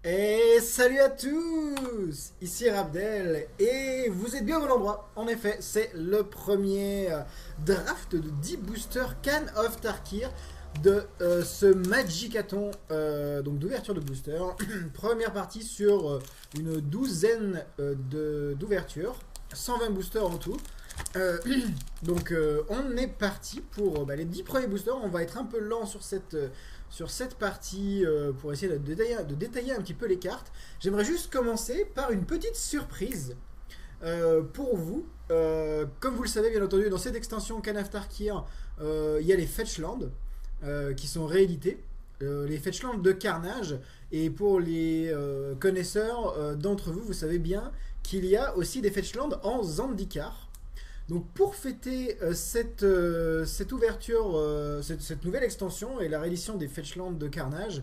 Et salut à tous, ici Rabdel et vous êtes bien au bon endroit. En effet, c'est le premier draft de 10 boosters Can of Tarkir de ce Magicathon donc d'ouverture de boosters. Première partie sur une douzaine d'ouvertures, 120 boosters en tout. Euh, on est parti pour les 10 premiers boosters. On va être un peu lent sur cette partie pour essayer de détailler un petit peu les cartes. J'aimerais juste commencer par une petite surprise pour vous. Comme vous le savez, bien entendu, dans cette extension Can of Tarkir, il y a les Fetchland qui sont réédités. Les Fetchland de Carnage. Et pour les connaisseurs d'entre vous, vous savez bien qu'il y a aussi des Fetchland en Zendikar. Donc pour fêter cette ouverture, cette nouvelle extension et la réédition des Fetchland de Carnage,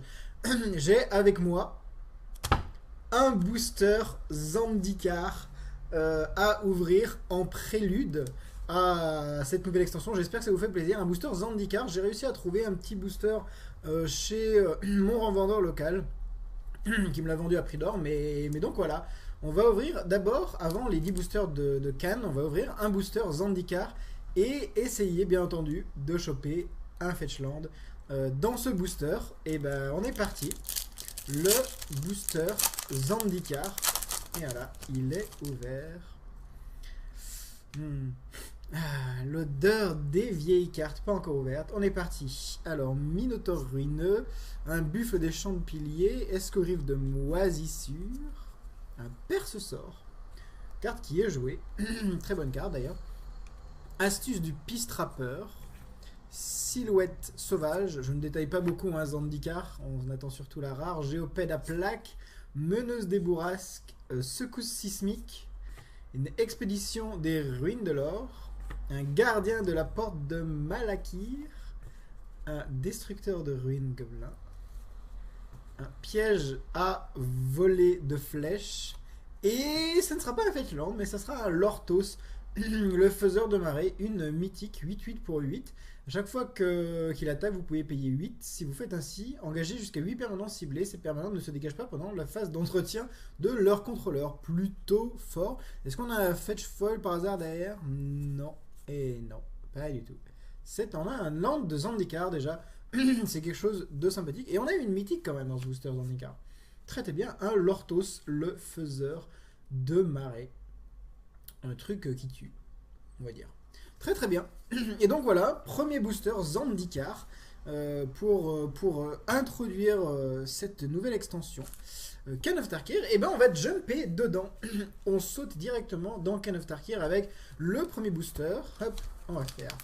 j'ai avec moi un booster Zendikar à ouvrir en prélude à cette nouvelle extension. J'espère que ça vous fait plaisir. Un booster Zendikar. J'ai réussi à trouver un petit booster chez mon revendeur local qui me l'a vendu à prix d'or. Mais donc voilà. On va ouvrir d'abord, avant les 10 boosters de Cannes, on va ouvrir un booster Zendikar et essayer bien entendu de choper un Fetchland dans ce booster. Et ben on est parti. Le booster Zendikar. Et voilà, il est ouvert. L'odeur des vieilles cartes, pas encore ouvertes. On est parti. Alors, Minotaure ruineux, un buffle des champs de piliers, escoriffe de moisissure, un perce-sort, carte qui est jouée, très bonne carte d'ailleurs. Astuce du pistrappeur, silhouette sauvage, je ne détaille pas beaucoup un Zendikar, on attend surtout la rare, géopède à plaque, meneuse des bourrasques, secousse sismique, une expédition des ruines de l'or, un gardien de la porte de Malakir, un destructeur de ruines gobelins, un piège à voler de flèches, et ce ne sera pas un Fetchland, mais ça sera un Lorthos, le faiseur de marée, une mythique 8-8 pour 8. À chaque fois qu'il attaque, vous pouvez payer 8. Si vous faites ainsi, engagez jusqu'à 8 permanents ciblés. Ces permanents ne se dégagent pas pendant la phase d'entretien de leur contrôleur. Plutôt fort. Est-ce qu'on a un Fetch Foil par hasard derrière? Non. Et non, pas du tout. On a un land de Zendikar déjà. C'est quelque chose de sympathique. Et on a une mythique quand même dans ce booster Zendikar. Très très bien. Un Lorthos, le faiseur de marée. Un truc qui tue, on va dire. Très très bien. Et donc voilà, premier booster Zendikar pour introduire cette nouvelle extension. Can of Tarkir, et ben on va jumper dedans. On saute directement dans Can of Tarkir avec le premier booster. Hop, on va faire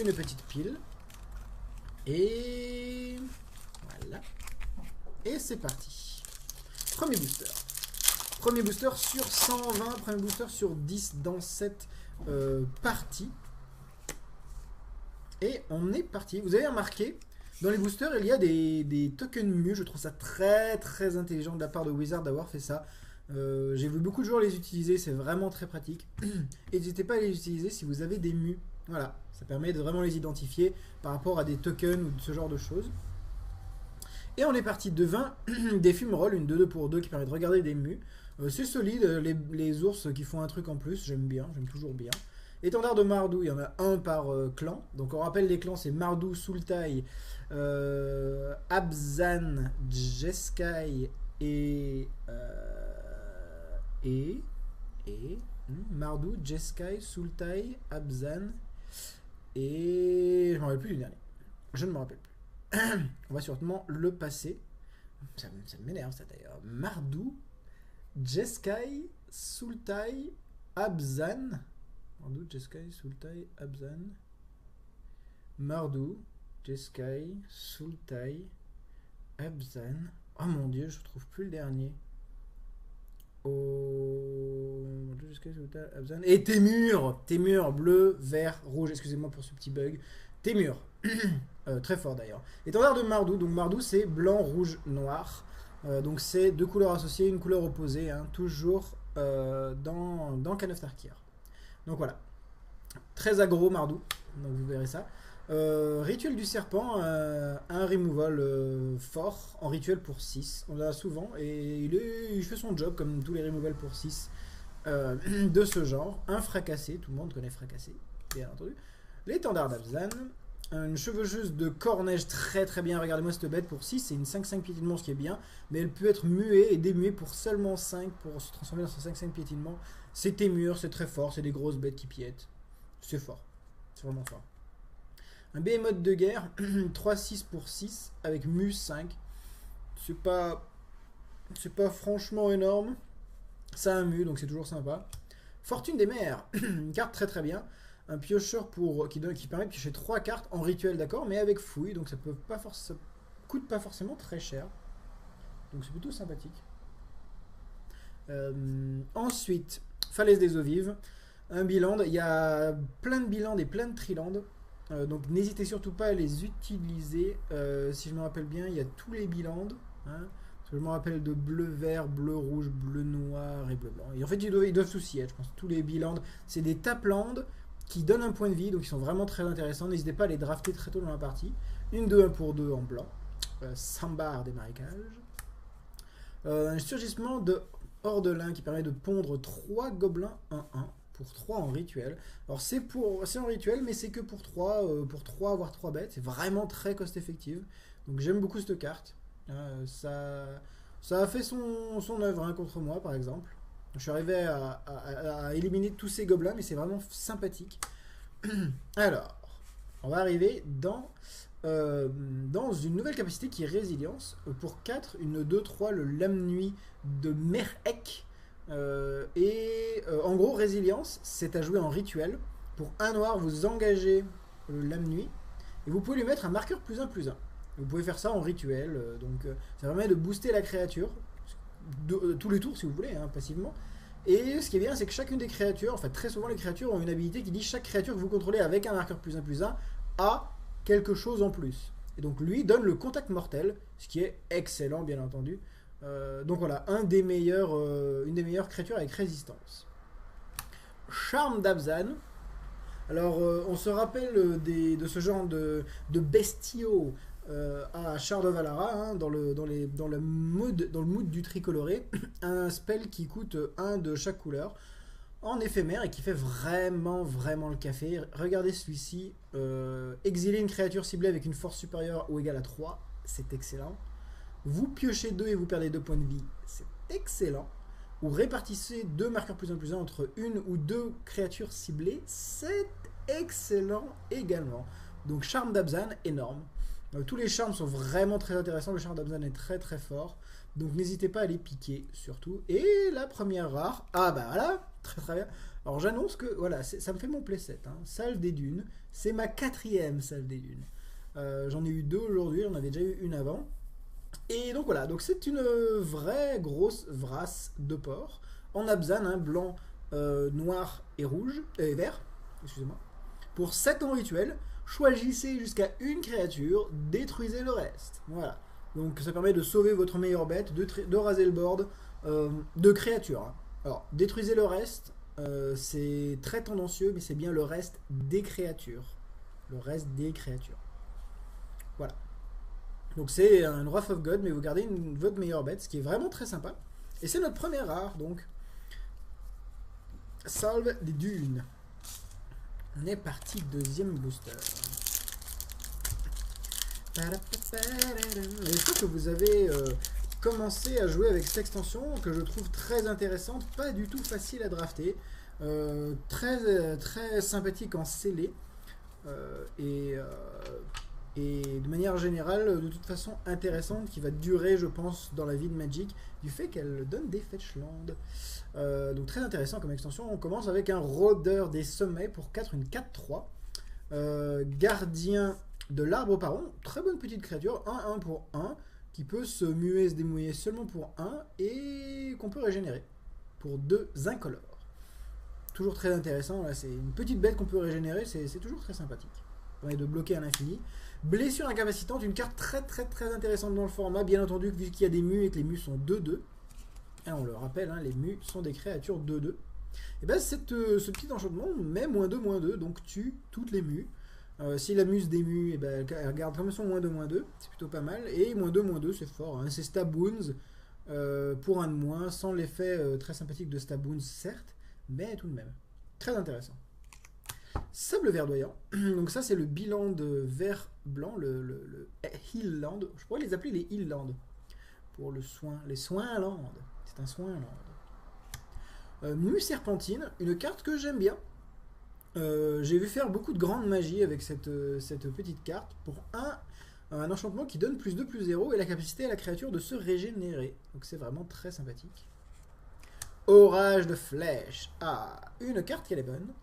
une petite pile. Et voilà. Et c'est parti. Premier booster. Premier booster sur 120, premier booster sur 10 dans cette partie. Et on est parti. Vous avez remarqué, dans les boosters, il y a des tokens mu. Je trouve ça très très intelligent de la part de Wizard d'avoir fait ça. J'ai vu beaucoup de joueurs les utiliser, c'est vraiment très pratique. Et n'hésitez pas à les utiliser si vous avez des mu. Voilà, ça permet de vraiment les identifier par rapport à des tokens ou de ce genre de choses. Et on est parti de 20 des fumerolles, une 2-2 pour 2 qui permet de regarder des mus. C'est solide, les ours qui font un truc en plus, j'aime bien, j'aime toujours bien. Étendard de Mardou, il y en a un par clan. Donc on rappelle les clans, c'est Mardou, Sultai, Abzan, Jeskai et Mardou, Jeskai, Sultai, Abzan et je ne me rappelle plus du dernier. Je ne me rappelle plus. On va sûrement le passer. Ça m'énerve ça d'ailleurs. Mardou, Jeskai, Sultai, Abzan. Mardou, Jeskai, Sultai, Abzan. Mardou, Jeskai, Sultai, Abzan. Oh mon dieu, je trouve plus le dernier. Oh. Jeskai, Sultai, Abzan. Et Témur. Témur, bleu, vert, rouge. Excusez-moi pour ce petit bug. Témur. Très fort d'ailleurs. Étendard de Mardou. Donc Mardou, c'est blanc, rouge, noir. Donc c'est deux couleurs associées, une couleur opposée. Hein, toujours dans Can of Tarkir. Donc voilà. Très aggro Mardou. Donc vous verrez ça. Rituel du serpent, un removal fort en rituel pour 6. On l'a souvent et il fait son job comme tous les removals pour 6 de ce genre. Un fracassé, tout le monde connaît fracassé, bien entendu. L'étendard d'Abzan, une chevaucheuse de corneige très très bien. Regardez-moi cette bête pour 6, c'est une 5-5 piétinement, ce qui est bien. Mais elle peut être muée et démuée pour seulement 5 pour se transformer dans ce 5-5 piétinement. C'est émure, c'est très fort, c'est des grosses bêtes qui piètent. C'est fort, c'est vraiment fort. Un behemoth de guerre, 3-6 pour 6 avec mu 5. C'est pas franchement énorme. Ça a un mu, donc c'est toujours sympa. Fortune des mers, une carte très très bien. Un piocheur qui permet de piocher 3 cartes en rituel, d'accord, mais avec fouille, donc ça coûte pas forcément très cher. Donc c'est plutôt sympathique. Ensuite, Falaise des eaux vives, un biland. Il y a plein de bilans et plein de trilands. Donc n'hésitez surtout pas à les utiliser. Si je me rappelle bien, il y a tous les bilans. Hein. Je me rappelle de bleu vert, bleu rouge, bleu noir et bleu blanc. Et en fait, ils doivent tous y être. Je pense tous les bilans, c'est des taplands qui donnent un point de vie, donc ils sont vraiment très intéressants. N'hésitez pas à les drafter très tôt dans la partie. Une 2-1 pour 2 en blanc. Sambar des marécages. Un surgissement de Ordelin qui permet de pondre 3 gobelins 1-1 pour 3 en rituel. Alors c'est en rituel, mais c'est que pour 3 voire 3 bêtes. C'est vraiment très cost effective. Donc j'aime beaucoup cette carte. Ça a fait son œuvre hein, contre moi par exemple. Je suis arrivé à éliminer tous ces gobelins, mais c'est vraiment sympathique. Alors, on va arriver dans une nouvelle capacité qui est résilience. Pour 4, une 2-3, le lame nuit de Merek. En gros, résilience, c'est à jouer en rituel. Pour 1 noir, vous engagez le lame nuit. Et vous pouvez lui mettre un marqueur +1/+1. Vous pouvez faire ça en rituel. Ça permet de booster la créature. Tous les tours si vous voulez, hein, passivement. Et ce qui est bien, c'est que chacune des créatures, en fait très souvent les créatures ont une habilité qui dit chaque créature que vous contrôlez avec un marqueur +1/+1 a quelque chose en plus. Et donc lui donne le contact mortel, ce qui est excellent bien entendu. Donc voilà, une des meilleures créatures avec résistance. Charme d'Abzan. Alors on se rappelle de ce genre de bestiaux à Shard of Alara, hein, dans le mood du tricoloré, un spell qui coûte 1 de chaque couleur en éphémère et qui fait vraiment le café. Regardez celui-ci, exiler une créature ciblée avec une force supérieure ou égale à 3, c'est excellent. Vous piochez 2 et vous perdez 2 points de vie, c'est excellent. Ou répartissez 2 marqueurs +1/+1 entre une ou 2 créatures ciblées, c'est excellent également. Donc charme d'Abzan, énorme. Tous les charmes sont vraiment très intéressants. Le charme d'Abzan est très très fort. Donc n'hésitez pas à les piquer surtout. Et la première rare. Ah bah voilà, très très bien. Alors j'annonce que voilà, ça me fait mon playset. Hein. Salle des dunes. C'est ma 4e salle des dunes. J'en ai eu 2 aujourd'hui, j'en avais déjà eu une avant. Et donc voilà, donc c'est une vraie grosse vrasse de porc. En Abzan, hein, blanc, noir et rouge. Et vert, excusez-moi. Pour 7 en rituel. Choisissez jusqu'à une créature, détruisez le reste. Voilà. Donc ça permet de sauver votre meilleure bête, de raser le board de créatures. Hein. Alors, détruisez le reste, c'est très tendancieux, mais c'est bien le reste des créatures. Le reste des créatures. Voilà. Donc c'est un Wrath of God, mais vous gardez votre meilleure bête, ce qui est vraiment très sympa. Et c'est notre première rare, donc. Salve des dunes. On est parti, deuxième booster. J'espère que vous avez commencé à jouer avec cette extension que je trouve très intéressante, pas du tout facile à drafter, très sympathique en scellé et de manière générale de toute façon intéressante qui va durer je pense dans la vie de Magic du fait qu'elle donne des fetchlands. Donc très intéressant comme extension. On commence avec un rôdeur des sommets pour 4, une 4-3. Gardien de l'arbre paron, très bonne petite créature, 1-1 pour 1, qui peut se muer, se démouiller seulement pour 1 et qu'on peut régénérer pour 2 incolores. Toujours très intéressant, là c'est une petite bête qu'on peut régénérer, c'est toujours très sympathique. Ça permet de bloquer à l'infini. Blessure incapacitante, une carte très intéressante dans le format, bien entendu vu qu'il y a des mus et que les mus sont 2-2. Et on le rappelle, hein, les mus sont des créatures 2-2. Et bien ce petit enchantement met -2/-2, donc tue toutes les mus. S'il amuse des mus, et ben, elle garde comme son -2/-2, c'est plutôt pas mal. Et -2/-2, c'est fort, hein. C'est Stab Wounds pour un de moins, sans l'effet très sympathique de Stab Wounds, certes, mais tout de même. Très intéressant. Sable verdoyant, donc ça c'est le bilan de vert-blanc, le Heal Land. Je pourrais les appeler les Heal Land pour le soin, les soins land. C'est un soin land. Mu Serpentine, une carte que j'aime bien. J'ai vu faire beaucoup de grande magie avec cette petite carte pour un enchantement qui donne +2/+0 et la capacité à la créature de se régénérer. Donc c'est vraiment très sympathique. Orage de flèches. Ah, une carte qui est bonne.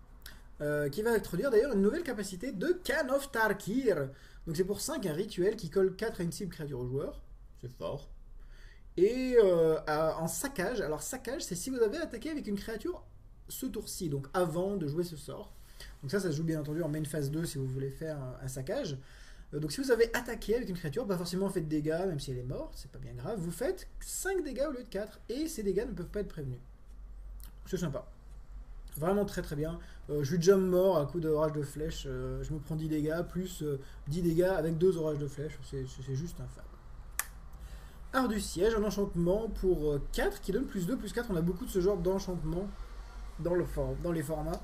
Qui va introduire d'ailleurs une nouvelle capacité de Khan of Tarkir. Donc c'est pour 5 un rituel qui colle 4 à une cible créature au joueur. C'est fort. Et en saccage, alors saccage c'est si vous avez attaqué avec une créature ce tour-ci, donc avant de jouer ce sort. Donc ça se joue bien entendu en main phase 2 si vous voulez faire un saccage. Donc si vous avez attaqué avec une créature, pas forcément faites de dégâts, même si elle est morte, c'est pas bien grave. Vous faites 5 dégâts au lieu de 4, et ces dégâts ne peuvent pas être prévenus. C'est sympa. Vraiment très très bien. Je suis déjà mort à coup d'orage de flèches. Je me prends 10 dégâts, plus 10 dégâts avec 2 orages de flèches. C'est juste infâme. Art du siège, un enchantement pour 4 qui donne +2/+4. On a beaucoup de ce genre d'enchantement dans les formats.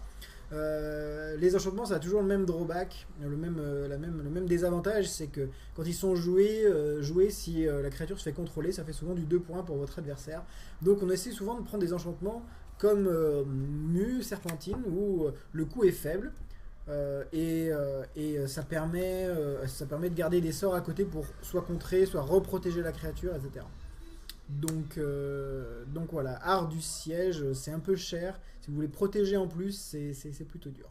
Les enchantements, ça a toujours le même drawback, le même désavantage, c'est que quand ils sont joués, si la créature se fait contrôler, ça fait souvent du 2 points pour votre adversaire. Donc on essaie souvent de prendre des enchantements comme Mu, Serpentine, où le coût est faible, et ça permet de garder des sorts à côté pour soit contrer, soit reprotéger la créature, etc. Donc voilà, art du siège, c'est un peu cher. Si vous voulez protéger en plus, c'est plutôt dur.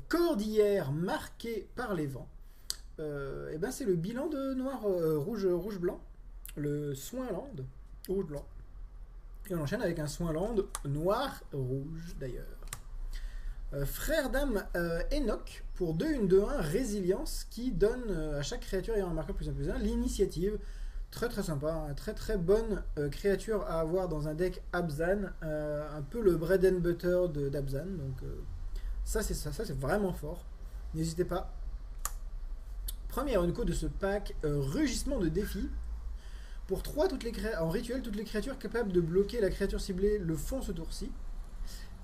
Cordillère marquée par les vents. Et ben c'est le bilan de noir, rouge blanc, le soin land rouge blanc. Et on enchaîne avec un soin land noir rouge d'ailleurs. Frère d'âme Enoch pour 2/1/2/1 résilience qui donne à chaque créature ayant un marqueur +1/+1 l'initiative. Très très sympa, hein. Très très bonne créature à avoir dans un deck Abzan, un peu le bread and butter d'Abzan. Donc ça c'est vraiment fort. N'hésitez pas. Première une code de ce pack, rugissement de défi. Pour 3, en rituel, toutes les créatures capables de bloquer la créature ciblée le font ce tour-ci.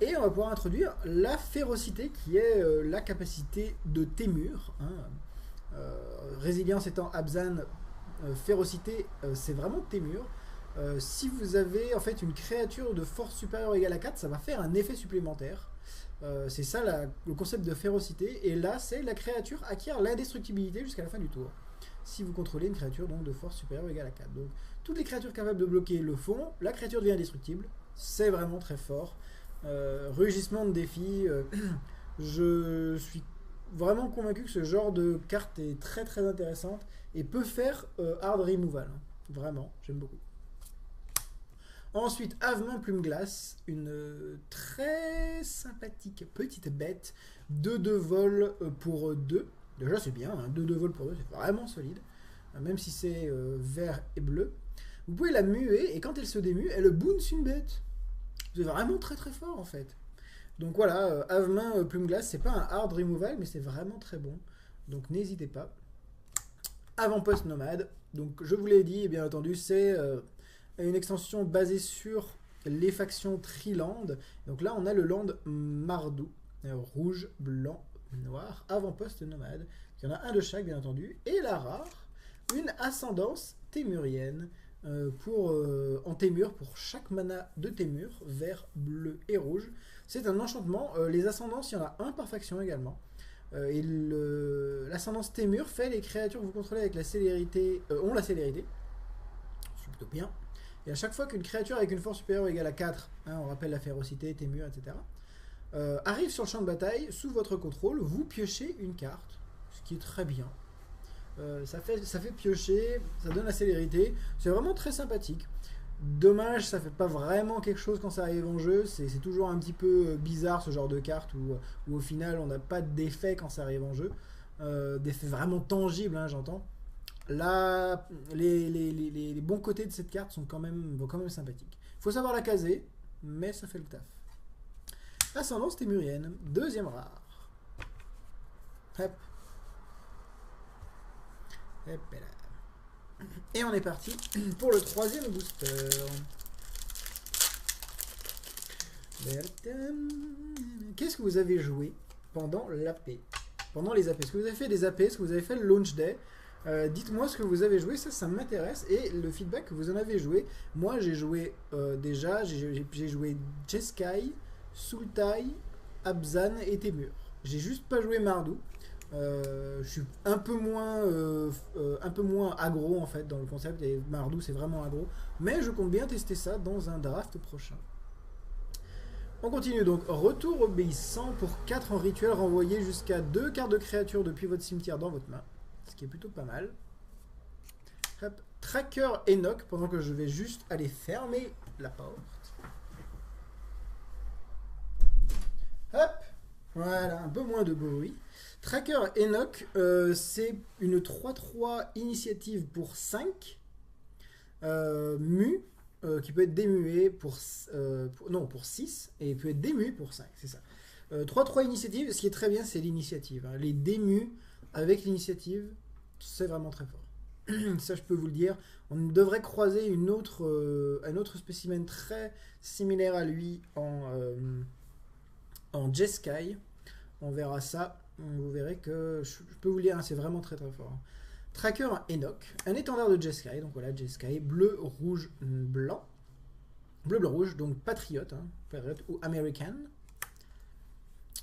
Et on va pouvoir introduire la férocité qui est la capacité de Témur. Hein. Résilience étant Abzan, férocité c'est vraiment Témur. Si vous avez en fait une créature de force supérieure ou égale à 4, ça va faire un effet supplémentaire. C'est ça le concept de férocité. Et là, c'est la créature acquiert l'indestructibilité jusqu'à la fin du tour. Si vous contrôlez une créature donc de force supérieure ou égale à 4. Donc toutes les créatures capables de bloquer le font, la créature devient indestructible. C'est vraiment très fort. Rugissement de défi. Je suis vraiment convaincu que ce genre de carte est très très intéressante et peut faire hard removal. Hein. Vraiment, j'aime beaucoup. Ensuite, Avemain Plume Glace, une très sympathique petite bête, 2/2 vol pour 2. Déjà c'est bien, hein, 2/2 vol pour 2, c'est vraiment solide. Même si c'est vert et bleu. Vous pouvez la muer et quand elle se démue, elle bounce une bête. C'est vraiment très très fort en fait. Donc voilà, Avemain Plume Glace, c'est pas un hard removal, mais c'est vraiment très bon. Donc n'hésitez pas. Avant-poste nomade, donc je vous l'ai dit, et bien entendu, c'est une extension basée sur les factions Triland. Donc là, on a le land Mardou, rouge, blanc, noir, avant-poste nomade. Il y en a un de chaque, bien entendu. Et la rare, une ascendance témurienne en Témur pour chaque mana de Témur, vert, bleu et rouge. C'est un enchantement. Les ascendances, il y en a un par faction également. Et l'ascendance Témur fait les créatures que vous contrôlez avec la célérité, ont la célérité. C'est plutôt bien. Et à chaque fois qu'une créature avec une force supérieure ou égale à 4, hein, on rappelle la férocité, Témur, etc., arrive sur le champ de bataille, sous votre contrôle, vous piochez une carte, ce qui est très bien. Ça fait piocher, ça donne la célérité, c'est vraiment très sympathique. Dommage, ça fait pas vraiment quelque chose quand ça arrive en jeu, c'est toujours un petit peu bizarre ce genre de carte où au final on n'a pas d'effet quand ça arrive en jeu, d'effet vraiment tangible, hein, j'entends. Là, les bons côtés de cette carte sont quand même sympathiques. Il faut savoir la caser, mais ça fait le taf. Ascendance témurienne, deuxième rare. Hop. Hop là. Et on est parti pour le troisième booster. Qu'est-ce que vous avez joué pendant l'AP? Pendant les AP? Est-ce que vous avez fait des AP? Est-ce que vous avez fait le launch day? Dites-moi ce que vous avez joué, ça m'intéresse. Et le feedback que vous en avez joué. Moi j'ai joué déjà, j'ai joué Jeskai, Sultai, Abzan et Temur. J'ai juste pas joué Mardou. Je suis un peu moins aggro en fait dans le concept, et Mardou c'est vraiment aggro. Mais je compte bien tester ça dans un draft prochain. On continue donc. Retour obéissant pour 4 en rituel, renvoyer jusqu'à 2 cartes de créatures depuis votre cimetière dans votre main. Ce qui est plutôt pas mal. Hop. Tracker Enoch, pendant que je vais juste aller fermer la porte. Hop. Voilà, un peu moins de bruit. Tracker Enoch, c'est une 3-3 initiative pour 5. Mu. Qui peut être démué pour 6 et peut être dému pour 5, c'est ça. 3-3 initiative, ce qui est très bien, c'est l'initiative. Hein. Les démus avec l'initiative, c'est vraiment très fort. Ça, je peux vous le dire. On devrait croiser un autre spécimen très similaire à lui en Jeskai. On verra ça. Vous verrez que je peux vous le dire, hein, c'est vraiment très très fort. Tracker Enoch, un étendard de Jeskai, donc voilà Jeskai, bleu, rouge, blanc. Bleu, blanc, rouge, donc patriote, hein, patriote ou American.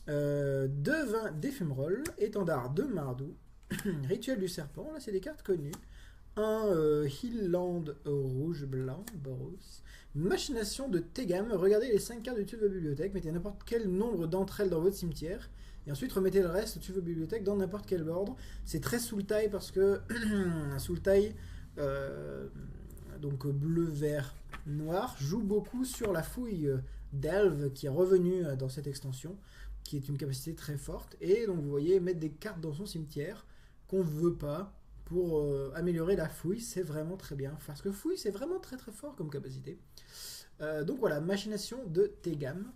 Devin d'éphémérol, étendard de Mardou, rituel du serpent, là c'est des cartes connues. Un Hillland rouge, blanc, Boros. Machination de Tegam, regardez les 5 cartes du dessus de votre bibliothèque, mettez n'importe quel nombre d'entre elles dans votre cimetière. Et ensuite, remettez le reste dessus de votre bibliothèque dans n'importe quel ordre. C'est très Sultai parce que Sultai, donc bleu, vert, noir, joue beaucoup sur la fouille d'Elve qui est revenue dans cette extension, qui est une capacité très forte. Et donc, vous voyez, mettre des cartes dans son cimetière qu'on ne veut pas pour améliorer la fouille, c'est vraiment très bien. Parce que fouille, c'est vraiment très très fort comme capacité. Donc voilà, machination de Tegam.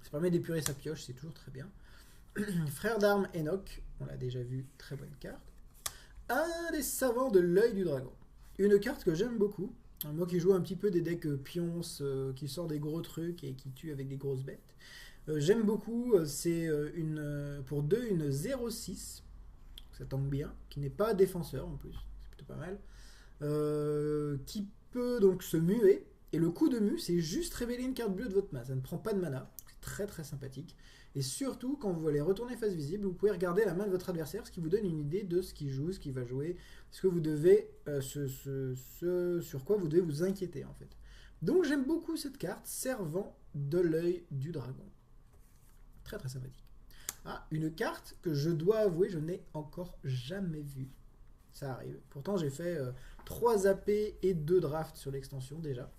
Ça permet d'épurer sa pioche, c'est toujours très bien. Frère d'armes Enoch, on l'a déjà vu, très bonne carte. Un des savants de l'œil du dragon. Une carte que j'aime beaucoup. Moi qui joue un petit peu des decks pionce, qui sort des gros trucs et qui tue avec des grosses bêtes. J'aime beaucoup, c'est pour 2 une 0-6. Ça tombe bien, qui n'est pas défenseur en plus, c'est plutôt pas mal. Qui peut donc se muer. Et le coup de mu, c'est juste révéler une carte bleue de votre main. Ça ne prend pas de mana. C'est très très sympathique. Et surtout, quand vous allez retourner face visible, vous pouvez regarder la main de votre adversaire, ce qui vous donne une idée de ce qu'il joue, ce qu'il va jouer, ce que vous devez, sur quoi vous devez vous inquiéter en fait. Donc j'aime beaucoup cette carte, servant de l'œil du dragon. Très très sympathique. Ah, une carte que je dois avouer, je n'ai encore jamais vue. Ça arrive. Pourtant, j'ai fait 3 AP et 2 drafts sur l'extension déjà.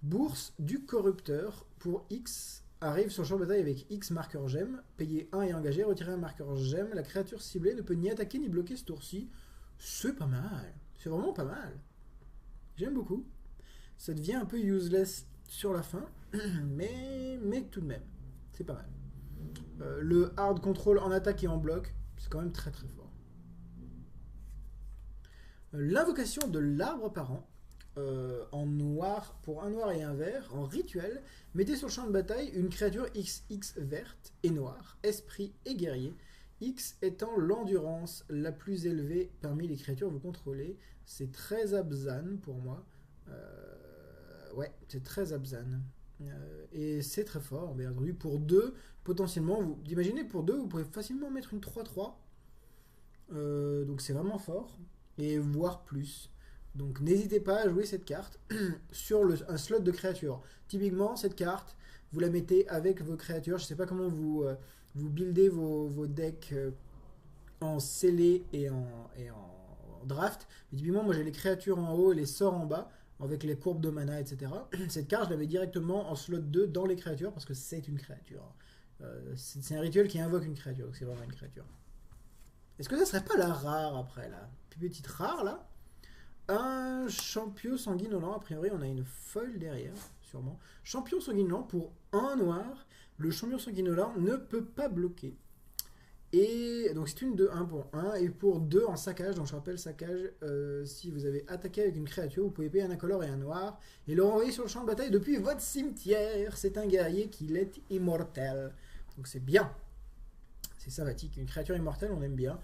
Bourse du corrupteur pour X. Arrive sur le champ de bataille avec X marqueur gemme, payez 1 et engagé, retirez un marqueur gemme, la créature ciblée ne peut ni attaquer ni bloquer ce tour-ci. C'est pas mal, c'est vraiment pas mal. J'aime beaucoup. Ça devient un peu useless sur la fin, mais tout de même, c'est pas mal. Le hard control en attaque et en bloc, c'est quand même très très fort. L'invocation de l'arbre parent. En noir, pour un noir et un vert, en rituel, mettez sur le champ de bataille une créature XX verte et noire, esprit et guerrier, X étant l'endurance la plus élevée parmi les créatures que vous contrôlez. C'est très Abzan pour moi. Ouais, c'est très Abzan. Et c'est très fort, bien entendu. Pour 2, potentiellement, vous imaginez, pour 2, vous pouvez facilement mettre une 3-3. Donc c'est vraiment fort. Et voire plus. Donc n'hésitez pas à jouer cette carte sur un slot de créature. Typiquement, cette carte, vous la mettez avec vos créatures. Je ne sais pas comment vous buildez vos decks en scellé et en draft. Mais typiquement, moi j'ai les créatures en haut et les sorts en bas, avec les courbes de mana, etc. Cette carte, je la mets directement en slot 2 dans les créatures, parce que c'est une créature. C'est un rituel qui invoque une créature, donc c'est vraiment une créature. Est-ce que ça serait pas la rare après, là? Petite rare, là. Un champion sanguinolent, a priori on a une folle derrière, sûrement. Champion sanguinolent pour 1 noir, le champion sanguinolent ne peut pas bloquer. Et donc c'est une de 1 pour 1 et pour 2 en saccage. Donc je rappelle, saccage, si vous avez attaqué avec une créature, vous pouvez payer un incolore et un noir et le renvoyer sur le champ de bataille depuis votre cimetière. C'est un guerrier qui est immortel. Donc c'est bien. C'est sympathique. Une créature immortelle, on aime bien.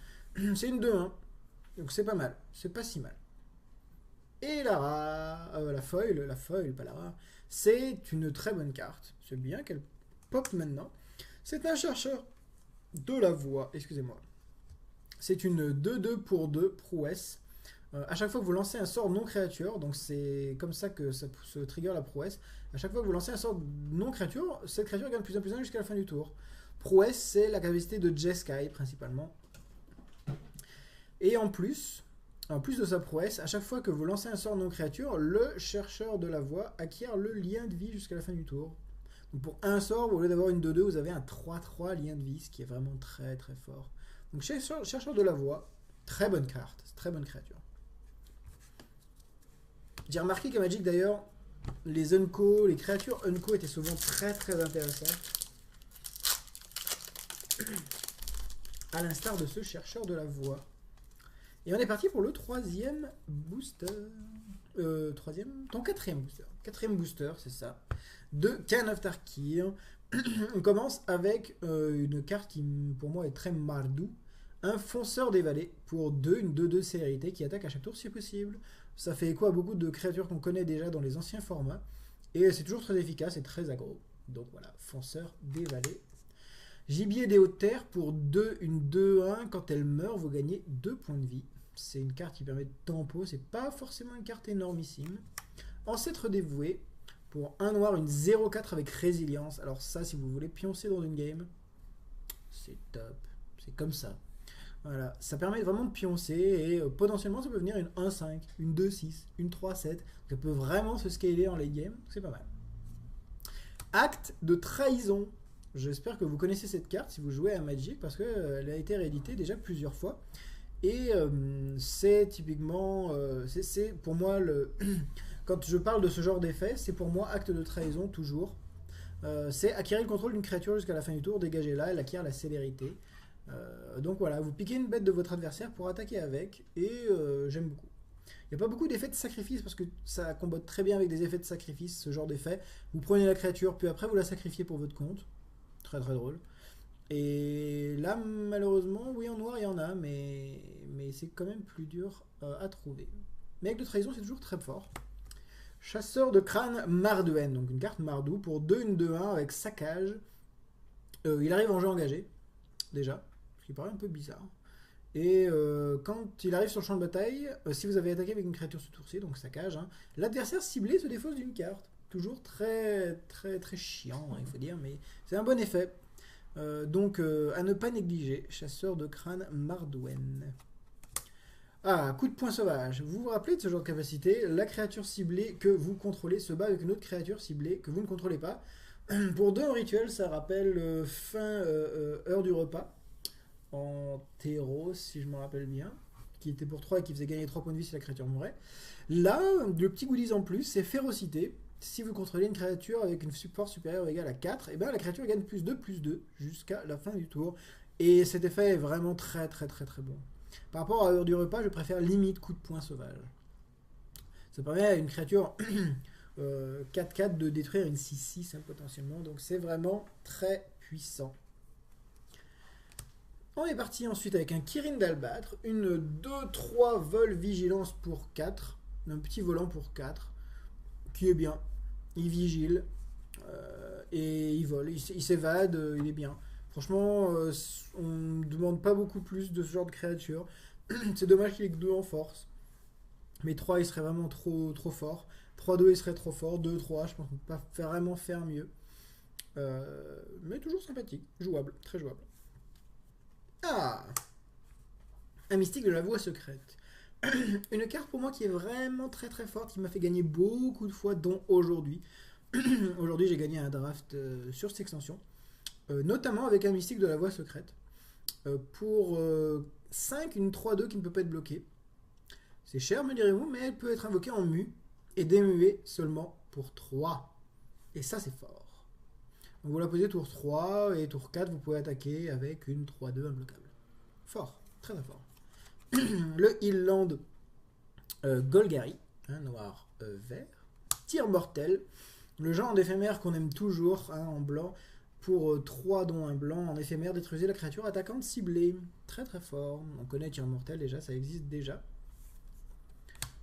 C'est une 2-1. Donc c'est pas mal. C'est pas si mal. Et la foil, pas la rare, c'est une très bonne carte. C'est bien qu'elle pop maintenant. C'est un chercheur de la voix, excusez-moi. C'est une 2-2 pour 2 prouesse. À chaque fois que vous lancez un sort non créature, donc c'est comme ça que ça se trigger la prouesse. À chaque fois que vous lancez un sort non créature, cette créature gagne plus 1 jusqu'à la fin du tour. Prouesse, c'est la capacité de Jeskai principalement. Et en plus de sa prouesse, à chaque fois que vous lancez un sort non créature, le chercheur de la voix acquiert le lien de vie jusqu'à la fin du tour. Donc pour un sort, au lieu d'avoir une 2-2, vous avez un 3-3 lien de vie, ce qui est vraiment très très fort. Donc chercheur de la voix, très bonne carte, très bonne créature. J'ai remarqué qu'à Magic d'ailleurs, les Unco, les créatures Unco étaient souvent très très intéressantes. À l'instar de ce chercheur de la voix. Et on est parti pour le 3e booster. Ton 4e booster. 4e booster, c'est ça. De Khan of Tarkir. On commence avec une carte qui, pour moi, est très mardou. Un fonceur des vallées pour 2, une 2-2 célérité qui attaque à chaque tour si possible. Ça fait écho à beaucoup de créatures qu'on connaît déjà dans les anciens formats. Et c'est toujours très efficace et très aggro. Donc voilà, fonceur des vallées. Gibier des hautes terres pour 2, une 2-1. Quand elle meurt, vous gagnez 2 points de vie. C'est une carte qui permet de tempo. C'est pas forcément une carte énormissime. Ancêtre dévoué pour 1 noir, une 0-4 avec résilience. Alors ça, si vous voulez pioncer dans une game, c'est top. C'est comme ça. Voilà, ça permet vraiment de pioncer et potentiellement ça peut venir une 1-5, une 2-6, une 3-7. Ça peut vraiment se scaler en late game. C'est pas mal. Acte de trahison. J'espère que vous connaissez cette carte si vous jouez à Magic parce qu'elle a été rééditée déjà plusieurs fois. Et c'est typiquement, c'est pour moi, quand je parle de ce genre d'effet, c'est pour moi acte de trahison toujours. C'est acquérir le contrôle d'une créature jusqu'à la fin du tour, dégagez-la, elle acquiert la célérité. Donc voilà, vous piquez une bête de votre adversaire pour attaquer avec, et j'aime beaucoup. Il n'y a pas beaucoup d'effets de sacrifice parce que ça combote très bien avec des effets de sacrifice, ce genre d'effet. Vous prenez la créature, puis après vous la sacrifiez pour votre compte. Très très drôle. Et là, malheureusement, oui, en noir, il y en a, mais c'est quand même plus dur à trouver. Mais avec de trahison, c'est toujours très fort. Chasseur de crâne Mardouen, donc une carte Mardou pour 2, une 2-1 avec saccage. Il arrive en jeu engagé, déjà, ce qui paraît un peu bizarre. Et quand il arrive sur le champ de bataille, si vous avez attaqué avec une créature ce tour-ci, donc saccage, hein, l'adversaire ciblé se défausse d'une carte. Toujours très très très chiant, hein, il faut dire, mais c'est un bon effet. Donc à ne pas négliger, chasseur de crâne Mardouen. Ah, coup de poing sauvage. Vous vous rappelez de ce genre de capacité? La créature ciblée que vous contrôlez se bat avec une autre créature ciblée que vous ne contrôlez pas. Pour 2 en rituel, ça rappelle fin heure du repas. En terreau, si je me rappelle bien. Qui était pour 3 et qui faisait gagner 3 points de vie si la créature mourait. Là, le petit goodies en plus, c'est férocité. Si vous contrôlez une créature avec une force supérieure ou égale à 4, et bien la créature gagne plus 2 jusqu'à la fin du tour. Et cet effet est vraiment très très très très bon. Par rapport à l'heure du repas, je préfère limite coup de poing sauvage. Ça permet à une créature 4-4 de détruire une 6-6 hein, potentiellement. Donc c'est vraiment très puissant. On est parti ensuite avec un Kirin d'Albâtre, une 2-3 vol vigilance pour 4, un petit volant pour 4, qui est bien. Il vigile et il vole, il s'évade, il est bien. Franchement, on ne demande pas beaucoup plus de ce genre de créature. C'est dommage qu'il ait que 2 en force. Mais 3, il serait vraiment trop fort. 3-2, il serait trop fort. 2-3, je pense qu'on ne peut pas vraiment faire mieux. Mais toujours sympathique, jouable, très jouable. Ah, un mystique de la voix secrète. Une carte pour moi qui est vraiment très très forte, qui m'a fait gagner beaucoup de fois, dont aujourd'hui. Aujourd'hui, j'ai gagné un draft sur cette extension, notamment avec un mystique de la voix secrète. Pour 5, une 3-2 qui ne peut pas être bloquée. C'est cher, me direz-vous, mais elle peut être invoquée en mu et démuée seulement pour 3. Et ça, c'est fort. Donc vous la posez tour 3 et tour 4, vous pouvez attaquer avec une 3-2 imbloquable. Fort, très très fort. Le Heal Land Golgari, noir vert. Tir mortel, le genre d'éphémère qu'on aime toujours en blanc. Pour 3 dont un blanc en éphémère, détruisez la créature attaquante ciblée. Très très fort. On connaît tir mortel déjà, ça existe déjà.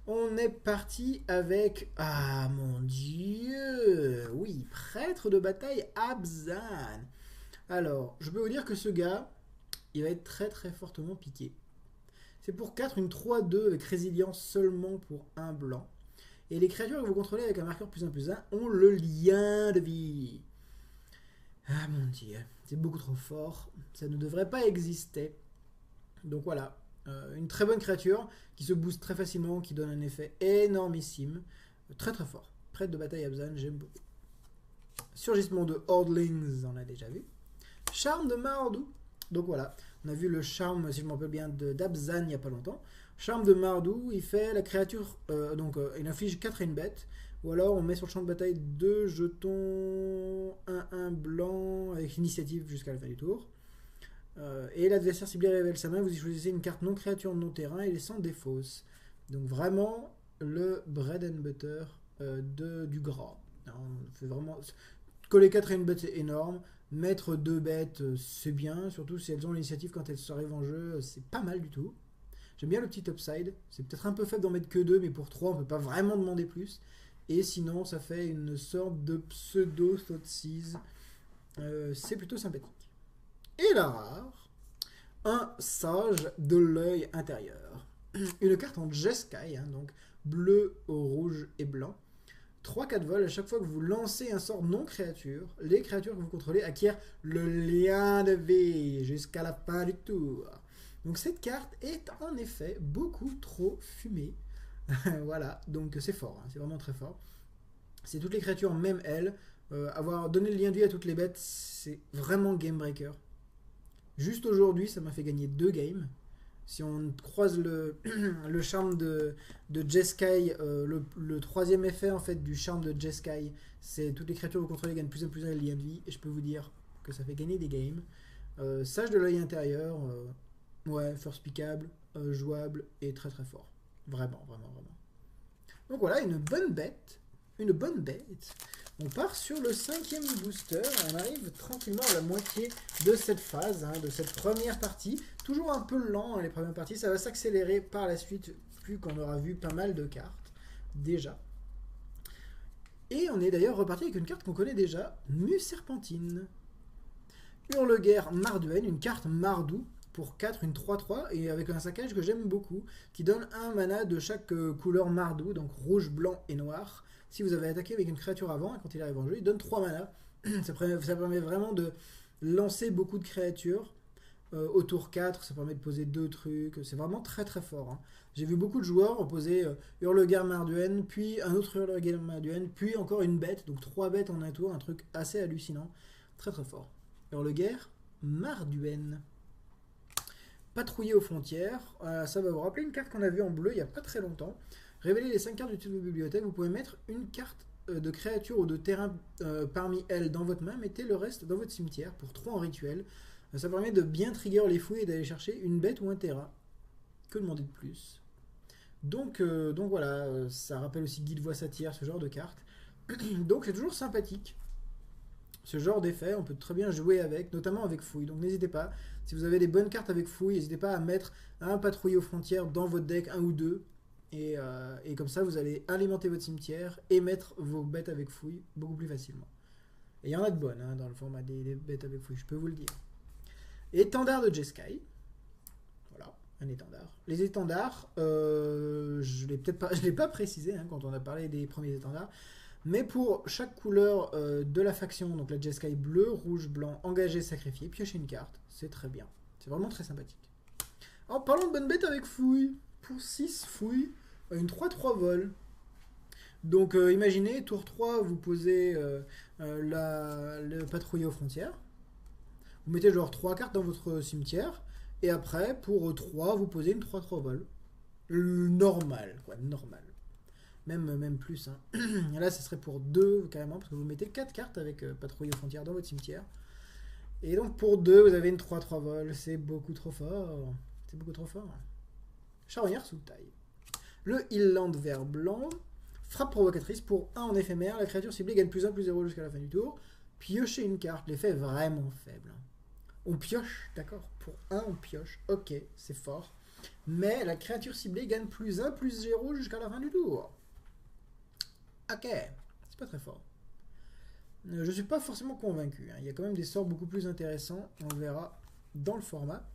On est parti avec... Ah mon dieu! Oui, prêtre de bataille Abzan. Alors, je peux vous dire que ce gars, il va être très très fortement piqué. C'est pour 4, une 3-2 avec résilience seulement pour un blanc. Et les créatures que vous contrôlez avec un marqueur +1/+1 ont le lien de vie. Ah mon dieu, c'est beaucoup trop fort. Ça ne devrait pas exister. Donc voilà, une très bonne créature qui se booste très facilement, qui donne un effet énormissime. Très très fort. Prêtre de bataille Abzan, j'aime beaucoup. Surgissement de Hordlings, on a déjà vu. Charme de Mardou. Donc voilà, on a vu le charme, si je me rappelle bien, d'Abzan il n'y a pas longtemps. Charme de Mardou, il fait la créature, il inflige 4 à une bête. Ou alors on met sur le champ de bataille 2 jetons 1-1 blanc avec initiative jusqu'à la fin du tour. Et l'adversaire ciblé révèle sa main, vous y choisissez une carte non créature non terrain et les sans défausse. Donc vraiment le bread and butter du gras. On fait vraiment... Coller 4 à une bête c'est énorme. Mettre 2 bêtes c'est bien, surtout si elles ont l'initiative quand elles arrivent en jeu, c'est pas mal du tout. J'aime bien le petit upside. C'est peut-être un peu faible d'en mettre que 2, mais pour 3 on peut pas vraiment demander plus. Et sinon, ça fait une sorte de pseudo-thoughtseize. C'est plutôt sympathique. Et la rare, un sage de l'œil intérieur. Une carte en Jeskai, donc bleu, rouge et blanc. 3-4 vols, à chaque fois que vous lancez un sort non créature, les créatures que vous contrôlez acquièrent le lien de vie jusqu'à la fin du tour. Donc cette carte est en effet beaucoup trop fumée. Voilà, donc c'est fort, c'est vraiment très fort. C'est toutes les créatures, même elles. Avoir donné le lien de vie à toutes les bêtes, c'est vraiment game breaker. Juste aujourd'hui, ça m'a fait gagner 2 games. Si on croise le, le charme de Jeskai, le troisième effet en fait du charme de Jeskai, c'est toutes les créatures que vous contrôlez gagnent plus en plus un lien de vie. Et je peux vous dire que ça fait gagner des games. Sage de l'œil intérieur, ouais, first pickable, jouable et très très fort. Vraiment, vraiment, vraiment. Donc voilà, une bonne bête. Une bonne bête. On part sur le 5e booster. On arrive tranquillement à la moitié de cette phase, de cette première partie. Toujours un peu lent, les premières parties. Ça va s'accélérer par la suite, vu qu'on aura vu pas mal de cartes. Déjà. Et on est d'ailleurs reparti avec une carte qu'on connaît déjà. Serpentine. Hurle-guerre Marduen, une carte Mardou. Pour 4, une 3-3, et avec un saccage que j'aime beaucoup, qui donne un mana de chaque couleur Mardou, donc rouge, blanc et noir. Si vous avez attaqué avec une créature avant, et quand il arrive en jeu, il donne 3 mana. Ça permet vraiment de lancer beaucoup de créatures. Au tour 4, ça permet de poser 2 trucs. C'est vraiment très très fort. J'ai vu beaucoup de joueurs poser Hurle-guerre Marduen, puis un autre Hurle-guerre Marduen, puis encore une bête, donc 3 bêtes en un tour, un truc assez hallucinant. Très très fort. Hurle-guerre Marduen. Patrouiller aux frontières, ça va vous rappeler une carte qu'on a vue en bleu il n'y a pas très longtemps. Révélez les 5 cartes du titre de bibliothèque, vous pouvez mettre une carte de créature ou de terrain parmi elles dans votre main, mettez le reste dans votre cimetière pour 3 en rituel. Ça permet de bien trigger les fouilles et d'aller chercher une bête ou un terrain. Que demander de plus? Donc voilà, ça rappelle aussi Guide Voix Satire, ce genre de carte. Donc c'est toujours sympathique. Ce genre d'effet, on peut très bien jouer avec, notamment avec fouille. Donc n'hésitez pas, si vous avez des bonnes cartes avec fouille, n'hésitez pas à mettre un patrouille aux frontières dans votre deck, 1 ou 2. Et comme ça, vous allez alimenter votre cimetière et mettre vos bêtes avec fouille beaucoup plus facilement. Et il y en a de bonnes dans le format des bêtes avec fouille, je peux vous le dire. Étendard de Jeskai. Voilà, un étendard. Les étendards, je ne l'ai pas précisé quand on a parlé des premiers étendards. Mais pour chaque couleur de la faction, donc la Jeskai bleu, rouge, blanc, engagé, sacrifié, piocher une carte, c'est très bien. C'est vraiment très sympathique. Alors parlons de bonne bête avec fouille. Pour 6 fouilles, une 3-3 vol. Donc imaginez, tour 3, vous posez le patrouiller aux frontières. Vous mettez genre 3 cartes dans votre cimetière. Et après, pour 3, vous posez une 3-3 vol. Normal, quoi, normal. même plus. Hein. Là, ce serait pour 2 carrément, parce que vous mettez 4 cartes avec patrouille aux frontières dans votre cimetière. Et donc pour 2, vous avez une 3-3 vol. C'est beaucoup trop fort. C'est beaucoup trop fort. Charognard sous taille. Le Healland vert blanc. Frappe provocatrice pour 1 en éphémère. La créature ciblée gagne +1, +0 jusqu'à la fin du tour. Piochez une carte. L'effet est vraiment faible. On pioche, d'accord. Pour 1, on pioche. Ok, c'est fort. Mais la créature ciblée gagne +1, +0 jusqu'à la fin du tour. Ok, c'est pas très fort. Je suis pas forcément convaincu. Hein. Il y a quand même des sorts beaucoup plus intéressants. On verra dans le format.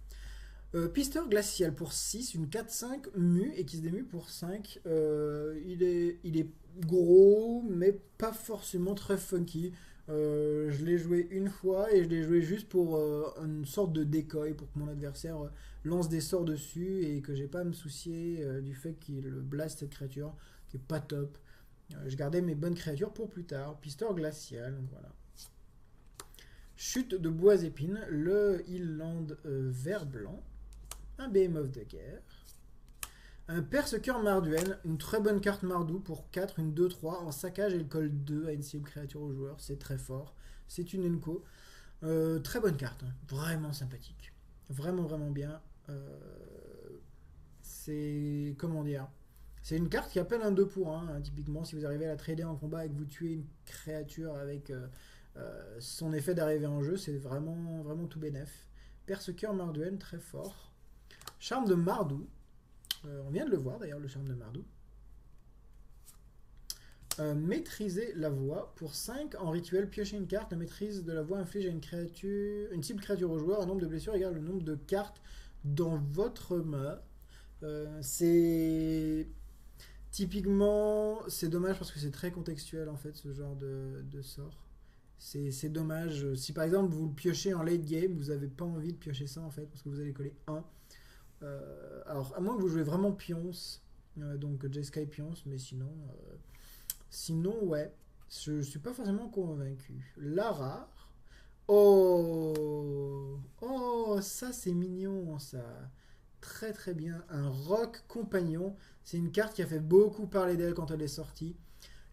Pisteur glacial pour 6, une 4-5 mu et qui se démue pour 5. Il est gros, mais pas forcément très funky. Je l'ai joué une fois et je l'ai joué juste pour une sorte de decoy pour que mon adversaire lance des sorts dessus et que j'ai pas à me soucier du fait qu'il blast cette créature qui est pas top. Je gardais mes bonnes créatures pour plus tard. Pisteur glacial, voilà. Chute de bois épines, le Healland vert blanc. Un Behemoth de guerre. Un Persecuteur Marduel, une très bonne carte Mardou pour 4, une 2-3 en saccage et le colle 2 à une cible créature au joueur. C'est très fort. C'est une Enco. Très bonne carte, hein. Vraiment sympathique. Vraiment, vraiment bien. C'est. Comment dire? C'est une carte qui appelle un 2 pour 1. Hein, typiquement, si vous arrivez à la trader en combat et que vous tuez une créature avec son effet d'arrivée en jeu, c'est vraiment, vraiment tout bénef. Persecuteur Marduel, très fort. Charme de Mardou. On vient de le voir d'ailleurs, le charme de Mardou. Maîtriser la voix. Pour 5, en rituel, piocher une carte. La maîtrise de la voix inflige à une cible créature au joueur un nombre de blessures égal au nombre de cartes dans votre main. C'est... Typiquement, c'est dommage parce que c'est très contextuel en fait, ce genre de sort. C'est dommage. Si par exemple vous le piochez en late game, vous n'avez pas envie de piocher ça en fait, parce que vous allez coller 1. Alors, à moins que vous jouez vraiment Pionce, donc Jeskai Pionce, mais sinon, ouais, je suis pas forcément convaincu. La rare. Oh, ça c'est mignon, ça. Très très bien. Un Roc Compagnon. C'est une carte qui a fait beaucoup parler d'elle quand elle est sortie.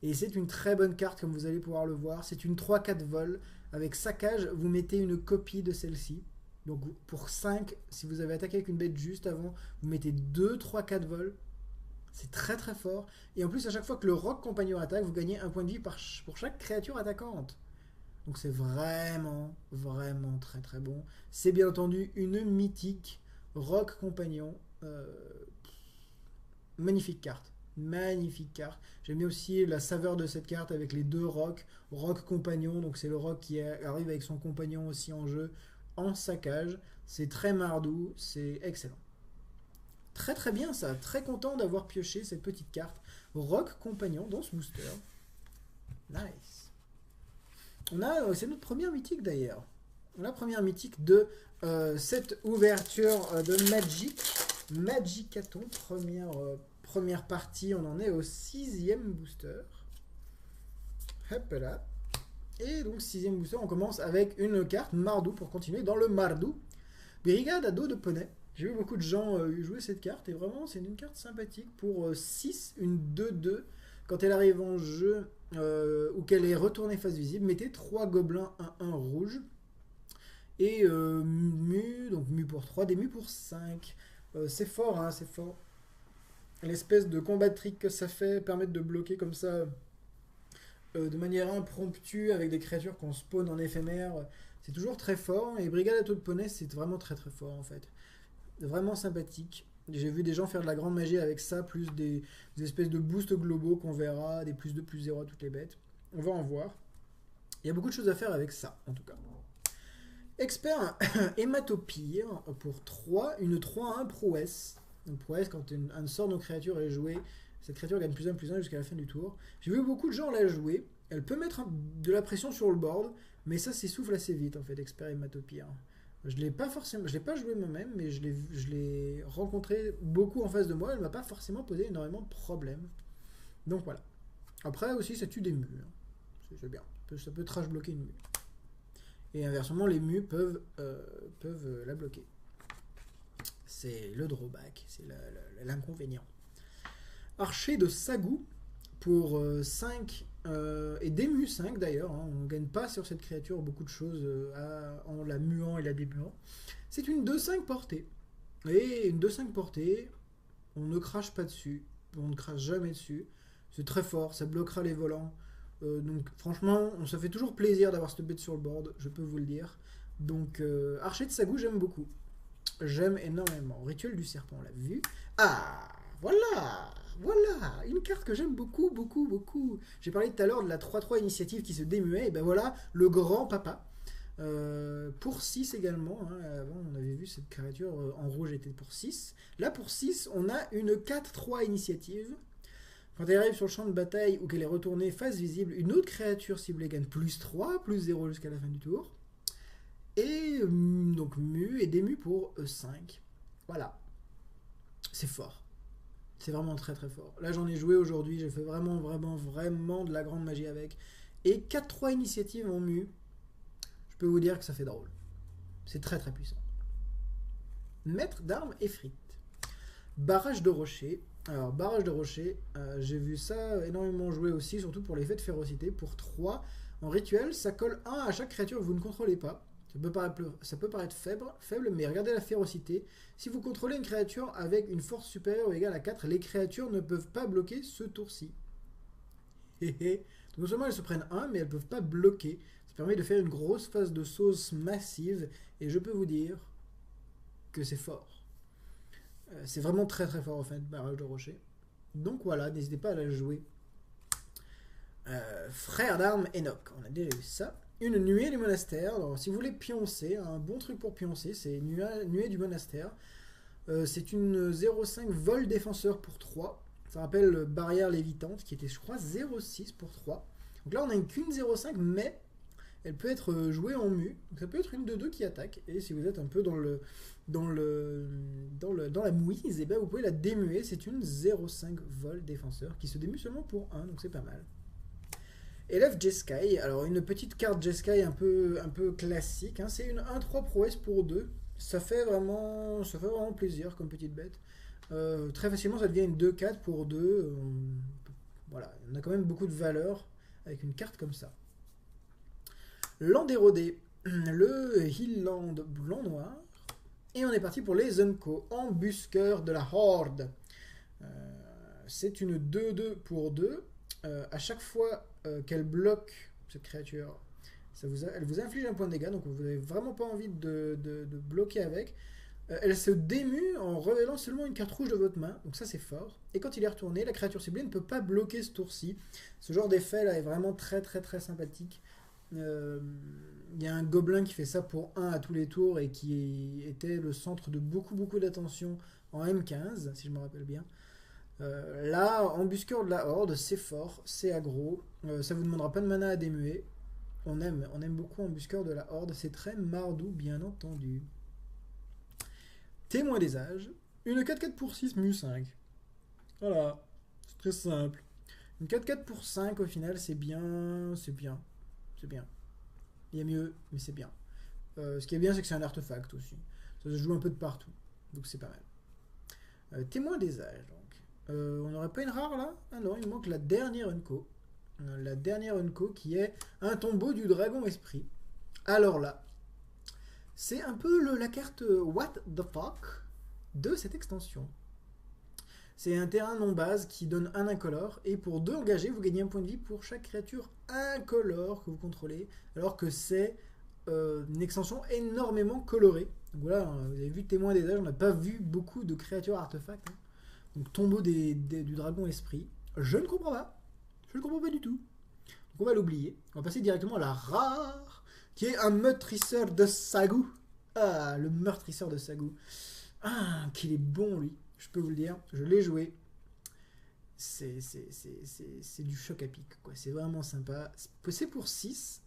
Et c'est une très bonne carte, comme vous allez pouvoir le voir. C'est une 3-4 vol. Avec saccage, vous mettez une copie de celle-ci. Donc pour 5, si vous avez attaqué avec une bête juste avant, vous mettez 2, 3, 4 vols. C'est très très fort. Et en plus, à chaque fois que le Roc Compagnon attaque, vous gagnez un point de vie pour chaque créature attaquante. Donc c'est vraiment, vraiment très très bon. C'est bien entendu une mythique Roc Compagnon. Magnifique carte. Magnifique carte. J'aime bien aussi la saveur de cette carte avec les 2 rocs. Roc Compagnon, donc c'est le roc qui arrive avec son compagnon aussi en jeu. En saccage, c'est très Mardou, c'est excellent. Très très bien ça, très content d'avoir pioché cette petite carte Roc Compagnon dans ce booster. Nice. C'est notre première mythique d'ailleurs. La première mythique de cette ouverture de Magic. Magicaton, première partie, on en est au 6e booster. Hop là. Et donc 6e booster, on commence avec une carte Mardou pour continuer dans le Mardou. Brigade à dos de poney. J'ai vu beaucoup de gens jouer cette carte et vraiment c'est une carte sympathique pour 6, une 2-2. Quand elle arrive en jeu ou qu'elle est retournée face visible, mettez 3 gobelins 1-1 rouge. Et donc mu pour 3, des mu pour 5. C'est fort, hein, c'est fort. L'espèce de combat de trick que ça fait permet de bloquer comme ça de manière impromptue avec des créatures qu'on spawn en éphémère. C'est toujours très fort. Et Brigade à dos de poney, c'est vraiment très très fort en fait. Vraiment sympathique. J'ai vu des gens faire de la grande magie avec ça, plus des espèces de boosts globaux qu'on verra, des +2, +0 à toutes les bêtes. On va en voir. Il y a beaucoup de choses à faire avec ça, en tout cas. Expert Hématopire pour 3, une 3-1 prouesse. Donc prouesse, quand un sort de créature est joué, cette créature gagne +1/+1 jusqu'à la fin du tour. J'ai vu beaucoup de gens la jouer. Elle peut mettre de la pression sur le board, mais ça s'essouffle assez vite en fait, Expert Hématopire. Je l'ai pas forcément, je l'ai pas joué moi-même, mais je l'ai rencontré beaucoup en face de moi. Elle m'a pas forcément posé énormément de problèmes. Donc voilà. Après aussi, ça tue des mus. Hein. C'est bien. Ça peut trash bloquer une mue. Et inversement, les mus peuvent la bloquer. C'est le drawback, c'est l'inconvénient. Archer de Sagou pour 5 et dému 5 d'ailleurs. Hein, on ne gagne pas sur cette créature beaucoup de choses en la muant et la démuant. C'est une 2-5 portée. Et une 2-5 portée, on ne crache pas dessus. On ne crache jamais dessus. C'est très fort, ça bloquera les volants. Donc franchement, on se fait toujours plaisir d'avoir cette bête sur le board, je peux vous le dire. Donc Archer de Sagou, j'aime beaucoup. J'aime énormément. Rituel du serpent, on l'a vu. Ah, voilà. Voilà, une carte que j'aime beaucoup, beaucoup, beaucoup. J'ai parlé tout à l'heure de la 3-3 initiative qui se démuait. Et ben voilà, le grand papa. Pour 6 également. Hein. Avant, on avait vu cette créature en rouge était pour 6. Là, pour 6, on a une 4-3 initiative. Quand elle arrive sur le champ de bataille ou qu'elle est retournée face visible, une autre créature ciblée gagne plus 3, plus 0 jusqu'à la fin du tour. Et donc mu et dému pour 5. Voilà. C'est fort. C'est vraiment très très fort. Là j'en ai joué aujourd'hui, j'ai fait vraiment vraiment vraiment de la grande magie avec. Et 4-3 initiatives en mu, je peux vous dire que ça fait drôle. C'est très très puissant. Maître d'armes effrite. Barrage de rocher. Alors barrage de rocher, j'ai vu ça énormément jouer aussi, surtout pour l'effet de férocité. Pour 3, en rituel, ça colle 1 à chaque créature que vous ne contrôlez pas. Ça peut paraître faible, mais regardez la férocité. Si vous contrôlez une créature avec une force supérieure ou égale à 4, les créatures ne peuvent pas bloquer ce tour-ci. Donc non seulement elles se prennent 1, mais elles ne peuvent pas bloquer. Ça permet de faire une grosse phase de sauce massive, et je peux vous dire que c'est fort. C'est vraiment très très fort en fait, barrage de rocher. Donc voilà, n'hésitez pas à la jouer. Frère d'armes Enoch, on a déjà eu ça. Une nuée du monastère. Alors, si vous voulez pioncer, un bon truc pour pioncer, c'est nuée du monastère. C'est une 0,5 vol défenseur pour 3. Ça rappelle barrière lévitante qui était, je crois, 0,6 pour 3. Donc là, on a qu'une 0,5, mais elle peut être jouée en mu. Donc ça peut être une de 2 qui attaque. Et si vous êtes un peu dans la mouise, et ben vous pouvez la démuer. C'est une 0,5 vol défenseur qui se démue seulement pour 1, donc c'est pas mal. Élève Jeskai, alors une petite carte Jeskai un peu classique, hein. C'est une 1-3 prouesse pour 2, ça fait vraiment plaisir comme petite bête. Très facilement ça devient une 2-4 pour 2, voilà, on a quand même beaucoup de valeur avec une carte comme ça. Land érodé, le Hillland blanc-noir, et on est parti pour les Unco, embusqueurs de la Horde. C'est une 2-2 pour 2, à chaque fois qu'elle bloque cette créature, elle vous inflige un point de dégâts, donc vous n'avez vraiment pas envie de bloquer avec. Elle se démue en révélant seulement une carte rouge de votre main, donc ça c'est fort. Et quand il est retourné, la créature ciblée ne peut pas bloquer ce tour-ci. Ce genre d'effet là est vraiment très très très sympathique. Il y a un gobelin qui fait ça pour 1 à tous les tours et qui était le centre de beaucoup d'attention en M15, si je me rappelle bien. Là, embusqueur de la Horde, c'est fort, c'est aggro, ça vous demandera pas de mana à démuer. On aime beaucoup embusqueur de la Horde, c'est très mardou, bien entendu. Témoin des âges, une 4-4 pour 6, mu 5. Voilà, c'est très simple. Une 4-4 pour 5, au final, c'est bien, c'est bien. Il y a mieux, mais c'est bien. Ce qui est bien, c'est que c'est un artefact aussi. Ça se joue un peu de partout, donc c'est pas mal. Témoin des âges, donc. On n'aurait pas une rare là? Ah non, il manque la dernière Unco. La dernière Unco qui est un tombeau du dragon esprit. Alors là, c'est un peu la carte What the fuck de cette extension. C'est un terrain non base qui donne un incolore, et pour 2 engagés, vous gagnez un point de vie pour chaque créature incolore que vous contrôlez, alors que c'est une extension énormément colorée. Donc voilà, vous avez vu Témoin des âges, on n'a pas vu beaucoup de créatures artefacts. Hein. Donc tombeau du dragon esprit. Je ne comprends pas. Je ne comprends pas du tout. Donc on va l'oublier. On va passer directement à la rare, qui est un meurtrisseur de Sagou. Ah, le meurtrisseur de Sagou. Ah, qu'il est bon lui. Je peux vous le dire. Je l'ai joué. C'est du choc à pic, quoi. C'est vraiment sympa. C'est pour 6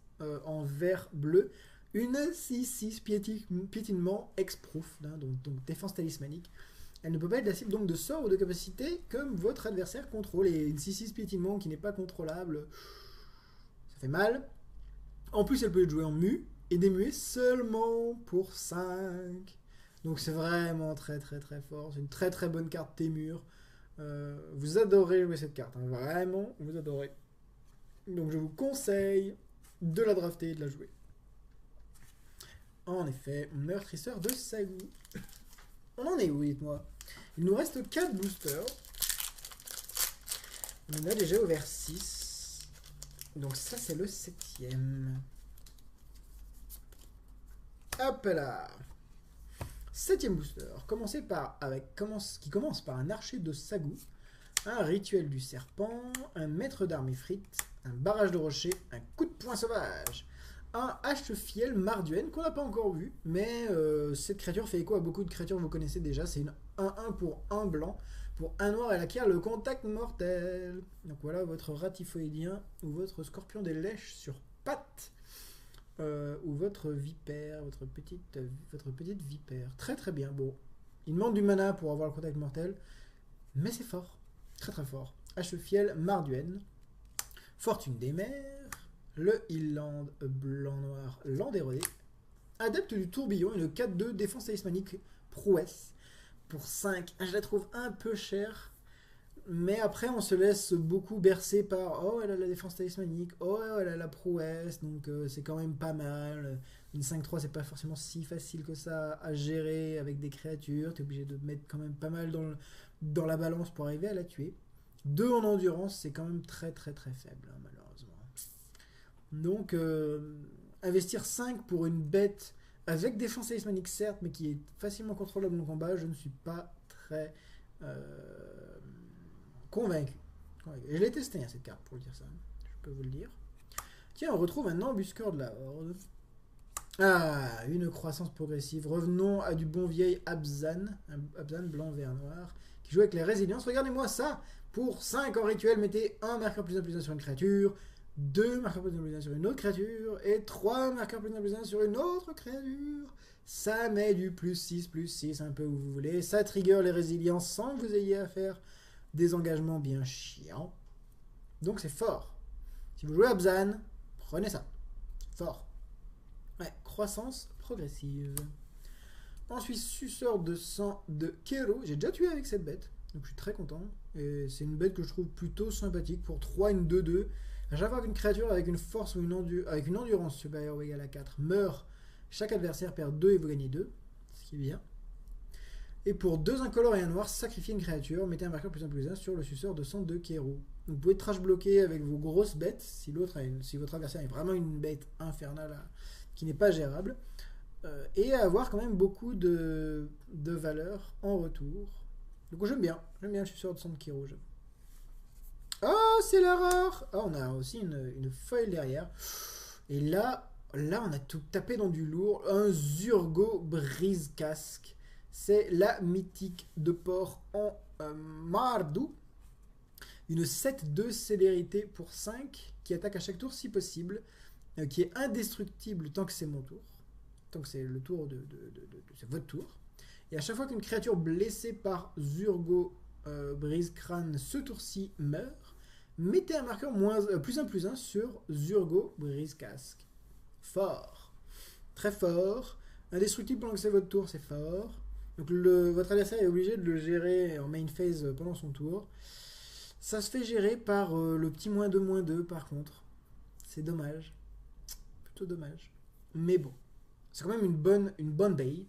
en vert bleu. Une 6-6 piétinement ex-proof, hein, donc défense talismanique. Elle ne peut pas être la cible donc de sort ou de capacité comme votre adversaire contrôle. Et une 6-6 piétinement qui n'est pas contrôlable, ça fait mal. En plus, elle peut être jouée en mu et démuée seulement pour 5. Donc c'est vraiment très très très fort. C'est une très très bonne carte Témur. Vous adorez jouer cette carte, hein. Vraiment, vous adorez. Donc je vous conseille de la drafter et de la jouer. En effet, meurtrisseur de Sagou. On en est où, dites-moi? Il nous reste 4 boosters. On a déjà ouvert 6. Donc ça, c'est le 7ème. Hop là. 7ème booster. Qui commence par un archer de Sagou, un rituel du serpent, un maître d'armes effrite, un barrage de rochers, un coup de poing sauvage, un hache-fiel Marduenne qu'on n'a pas encore vu, mais cette créature fait écho à beaucoup de créatures que vous connaissez déjà. C'est une 1-1 pour 1 blanc. Pour 1 noir, elle acquiert le contact mortel. Donc voilà votre ratifoïdien ou votre scorpion des lèches sur pattes. Ou votre vipère, votre petite vipère. Très très bien. Bon, il demande du mana pour avoir le contact mortel, mais c'est fort. Très très fort. Hache-fiel Marduenne. Fortune des mers. Le Healland blanc-noir Landérosé. Adepte du tourbillon, une 4-2 défense talismanique prouesse. Pour 5, je la trouve un peu chère. Mais après, on se laisse beaucoup bercer par oh, elle a la défense talismanique, oh, elle a la prouesse, donc c'est quand même pas mal. Une 5-3, c'est pas forcément si facile que ça à gérer avec des créatures. T'es obligé de mettre quand même pas mal dans la balance pour arriver à la tuer. 2 en endurance, c'est quand même très très très faible, hein, malheureusement. Donc, investir 5 pour une bête avec défense talismanique, certes, mais qui est facilement contrôlable en combat, je ne suis pas très convaincu. Et je l'ai testé, hein, cette carte, pour dire ça. Je peux vous le dire. Tiens, on retrouve un embusqueur de la Horde. Ah, une croissance progressive. Revenons à du bon vieil Abzan. Abzan blanc, vert, noir. Qui joue avec les résiliences. Regardez-moi ça. Pour 5 en rituel, mettez un marqueur plus 1 sur une créature. 2 marqueurs plus 1 sur une autre créature. Et 3 marqueurs plus 1 sur une autre créature. Ça met du plus 6, un peu où vous voulez. Ça trigger les résiliences sans que vous ayez à faire des engagements bien chiants. Donc c'est fort. Si vous jouez Abzan, prenez ça. Fort. Ouais, croissance progressive. Ensuite, suceur de sang de Kero. J'ai déjà tué avec cette bête, donc je suis très content. Et c'est une bête que je trouve plutôt sympathique. Pour 3, une 2-2. À chaque fois qu'une créature avec une force ou avec une endurance supérieure ou égale à 4 meurt, chaque adversaire perd 2 et vous gagnez 2. Ce qui est bien. Et pour 2 incolores et un noir, sacrifiez une créature, mettez un marqueur plus 1 sur le suceur de sang de Kero. Vous pouvez trash bloquer avec vos grosses bêtes, si votre adversaire est vraiment une bête infernale qui n'est pas gérable, et avoir quand même beaucoup de valeur en retour. Donc j'aime bien le suceur de sang de Kero. Oh, c'est la rare. Oh, on a aussi une foil derrière. Et là, on a tout tapé dans du lourd. Un Zurgo brise-casque. C'est la mythique de port en Mardou. Une 7-2 célérité pour 5 qui attaque à chaque tour si possible, qui est indestructible tant que c'est mon tour, tant que c'est le tour c'est votre tour. Et à chaque fois qu'une créature blessée par Zurgo brise-crâne ce tour-ci meurt, mettez un marqueur plus 1 sur Zurgo brise-casque. Fort. Très fort. Indestructible pendant que c'est votre tour, c'est fort. Donc votre adversaire est obligé de le gérer en main phase pendant son tour. Ça se fait gérer par le petit -2/-2 par contre. C'est dommage. Plutôt dommage. Mais bon. C'est quand même une bonne bait.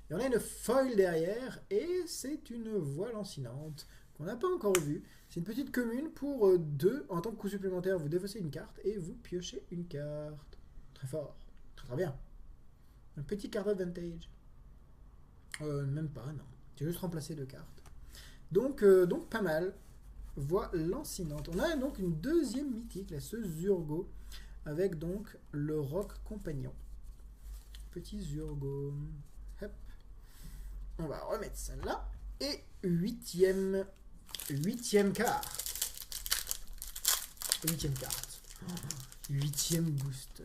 Et on a une foil derrière. Et c'est une voile lancinante qu'on n'a pas encore vue. C'est une petite commune pour 2. En tant que coup supplémentaire, vous défaussez une carte et vous piochez une carte. Très fort. Très très bien. Un petit card advantage. Même pas, non. J'ai juste remplacé 2 cartes. Donc pas mal. Voie lancinante. On a donc une deuxième mythique, là, ce Zurgo, avec donc le roc compagnon. Petit Zurgo. Hop. On va remettre celle-là. Et huitième carte. Huitième carte. Huitième booster.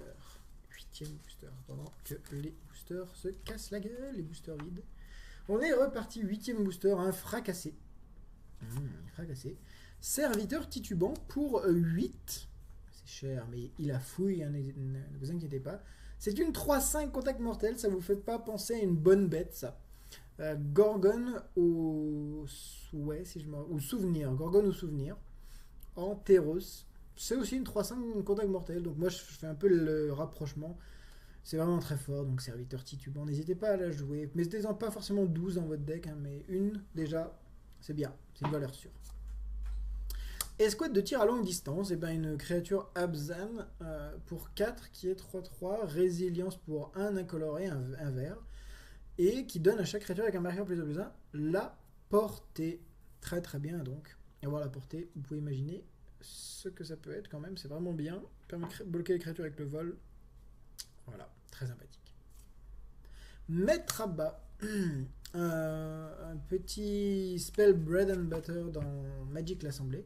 Pendant que les boosters se cassent la gueule, les boosters vides. On est reparti, 8ème booster, un fracassé. Fracassé. Serviteur titubant pour 8. C'est cher, mais il a fouille, hein, ne vous inquiétez pas. C'est une 3-5 contact mortel, ça vous fait pas penser à une bonne bête, ça. Gorgone au ouais, si je me... ou souvenir, Gorgone ou souvenir en Terros. C'est aussi une 3-5 contact mortel, donc moi je fais un peu le rapprochement. C'est vraiment très fort, donc serviteur titubant. N'hésitez pas à la jouer. Mettez-en pas forcément 12 dans votre deck, hein, mais une déjà, c'est bien, c'est une valeur sûre. Escouade de tir à longue distance, et ben une créature Abzan pour 4 qui est 3-3, résilience pour 1 incoloré, un vert, et qui donne à chaque créature avec un marqueur +1/+1 la portée. Très très bien donc. Avoir la portée, vous pouvez imaginer ce que ça peut être quand même, c'est vraiment bien. Permet de bloquer les créatures avec le vol. Voilà, très sympathique. Mettre à bas un petit spell bread and butter dans Magic l'Assemblée.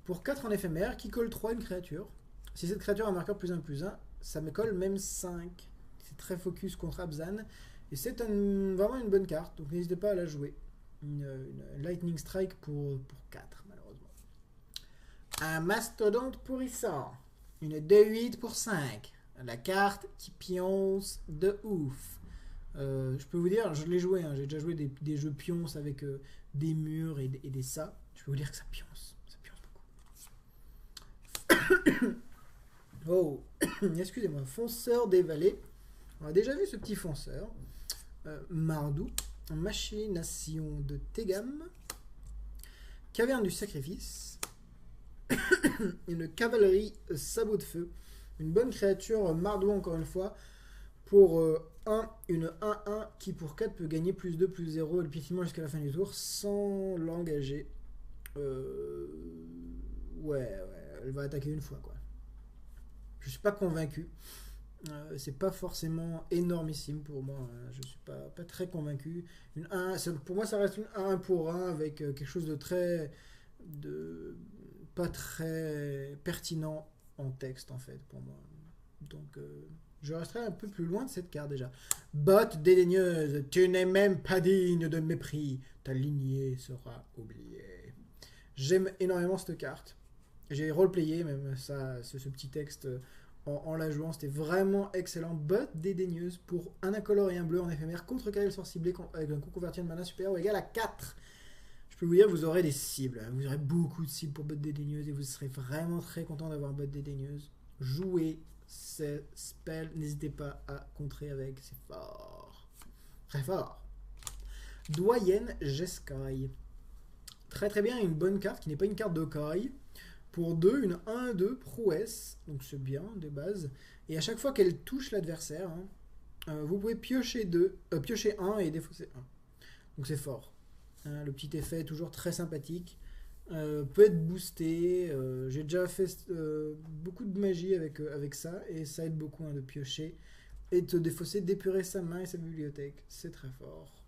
Pour 4 en éphémère, qui colle 3 une créature. Si cette créature a un marqueur +1/+1, ça me colle même 5. C'est très focus contre Abzan. Et c'est vraiment une bonne carte, donc n'hésitez pas à la jouer. Une Lightning Strike pour 4, malheureusement. Un Mastodonte pourrissant. Une D8 pour 5. La carte qui pionce de ouf. Je peux vous dire, je l'ai joué, hein, j'ai déjà joué des jeux pionce avec des murs et des ça. Je peux vous dire que ça pionce beaucoup. Oh, excusez-moi, fonceur des vallées. On a déjà vu ce petit fonceur. Mardou, machination de Tegam, caverne du sacrifice, une cavalerie sabot de feu, une bonne créature Mardou encore une fois, pour 1, une 1-1 qui pour 4 peut gagner +2/+0 et le piétinement jusqu'à la fin du tour sans l'engager. Ouais, elle va attaquer une fois quoi. Je suis pas convaincu. C'est pas forcément énormissime pour moi. Je suis pas très convaincu. Une 1, pour moi, ça reste une 1 pour 1 avec quelque chose pas très pertinent en texte en fait pour moi. Donc je resterai un peu plus loin de cette carte déjà. Botte dédaigneuse, tu n'es même pas digne de mépris. Ta lignée sera oubliée. J'aime énormément cette carte. J'ai roleplayé même ça, ce petit texte. En la jouant, c'était vraiment excellent. Botte dédaigneuse pour un incolore et un bleu en éphémère contre quel sort ciblé avec un coût converti de mana supérieur ou égal à 4. Je peux vous dire, vous aurez des cibles. Vous aurez beaucoup de cibles pour botte dédaigneuse et vous serez vraiment très content d'avoir botte dédaigneuse. Jouez ces spells, n'hésitez pas à contrer avec, c'est fort. Très fort. Doyenne Jeskai. Très très bien, une bonne carte qui n'est pas une carte d'Okai. Pour 2, une 1-2 prouesse, donc c'est bien de base. Et à chaque fois qu'elle touche l'adversaire, vous pouvez piocher 1 et défausser 1. Donc c'est fort. Le petit effet est toujours très sympathique. Peut être boosté. J'ai déjà fait beaucoup de magie avec ça et ça aide beaucoup de piocher et de défausser, d'épurer sa main et sa bibliothèque. C'est très fort.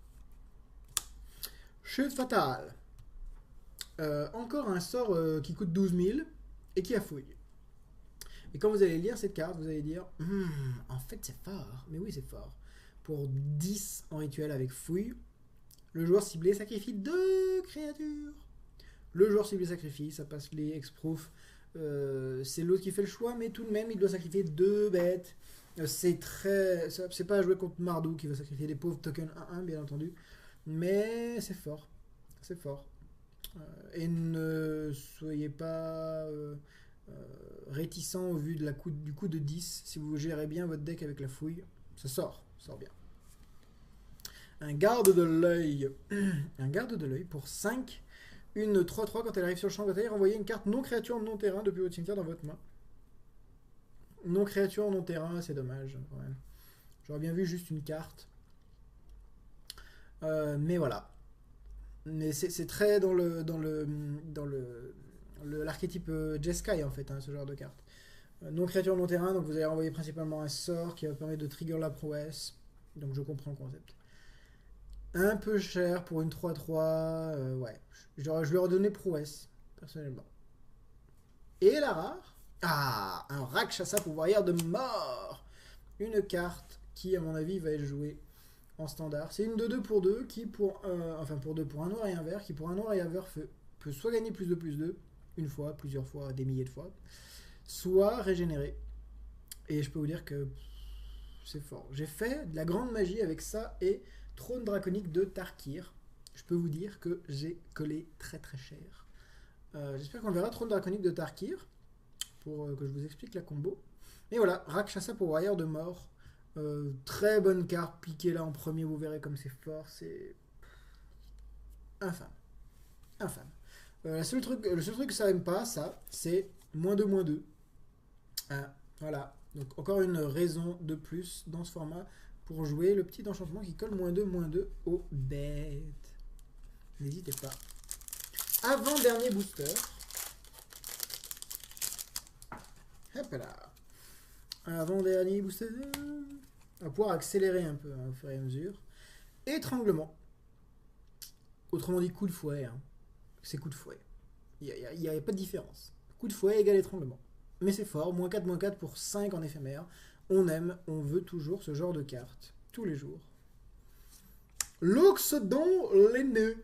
Chute fatale. Encore un sort qui coûte 12 000 et qui a fouille. Et quand vous allez lire cette carte, vous allez dire en fait c'est fort. Mais oui, c'est fort. Pour 10 en rituel avec fouille, le joueur ciblé sacrifie 2 créatures. Le joueur ciblé sacrifie, ça passe les Hexproof. C'est l'autre qui fait le choix, mais tout de même, il doit sacrifier 2 bêtes. C'est pas à jouer contre Mardou qui va sacrifier des pauvres tokens 1-1, bien entendu. Mais c'est fort. C'est fort. Et ne soyez pas réticent au vu de du coup de 10. Si vous gérez bien votre deck avec la fouille, ça sort bien. Un garde de l'œil. Un garde de l'œil pour 5. Une 3-3 quand elle arrive sur le champ de bataille, renvoyez une carte non créature non terrain depuis votre cimetière dans votre main. Non créature non terrain, c'est dommage quand même. J'aurais bien vu juste une carte. Mais voilà. Mais c'est très dans l'archétype Jeskai en fait, hein, ce genre de carte. Non créature, non terrain, donc vous allez renvoyer principalement un sort qui va permettre de trigger la prouesse. Donc je comprends le concept. Un peu cher pour une 3-3, ouais. Je lui aurais donné prouesse, personnellement. Et la rare, un Rakshasa pouvoirière de mort. Une carte qui, à mon avis, va être jouée en standard. C'est une 2-2 pour 2 qui, pour un noir et un vert, qui pour un noir et un vert peut soit gagner +2/+2, une fois, plusieurs fois, des milliers de fois, soit régénérer. Et je peux vous dire que c'est fort. J'ai fait de la grande magie avec ça et Trône draconique de Tarkir. Je peux vous dire que j'ai collé très très cher. J'espère qu'on verra Trône draconique de Tarkir pour que je vous explique la combo. Et voilà, Rakshasa pour Warrior de mort. Très bonne carte, piquez là en premier, vous verrez comme c'est fort, c'est infâme. Infâme. Le seul truc que ça n'aime pas, ça, c'est -2/-2. Ah, voilà. Donc encore une raison de plus dans ce format pour jouer le petit enchantement qui colle -2/-2 aux bêtes. N'hésitez pas. Avant-dernier booster. Hop là. Avant-dernier booster. On va pouvoir accélérer un peu hein, au fur et à mesure. Étranglement. Autrement dit, coup de fouet. Hein. C'est coup de fouet. Il n'y a pas de différence. Coup de fouet égale étranglement. Mais c'est fort. -4/-4 pour 5 en éphémère. On aime, on veut toujours ce genre de carte. Tous les jours. Loxodon laineux.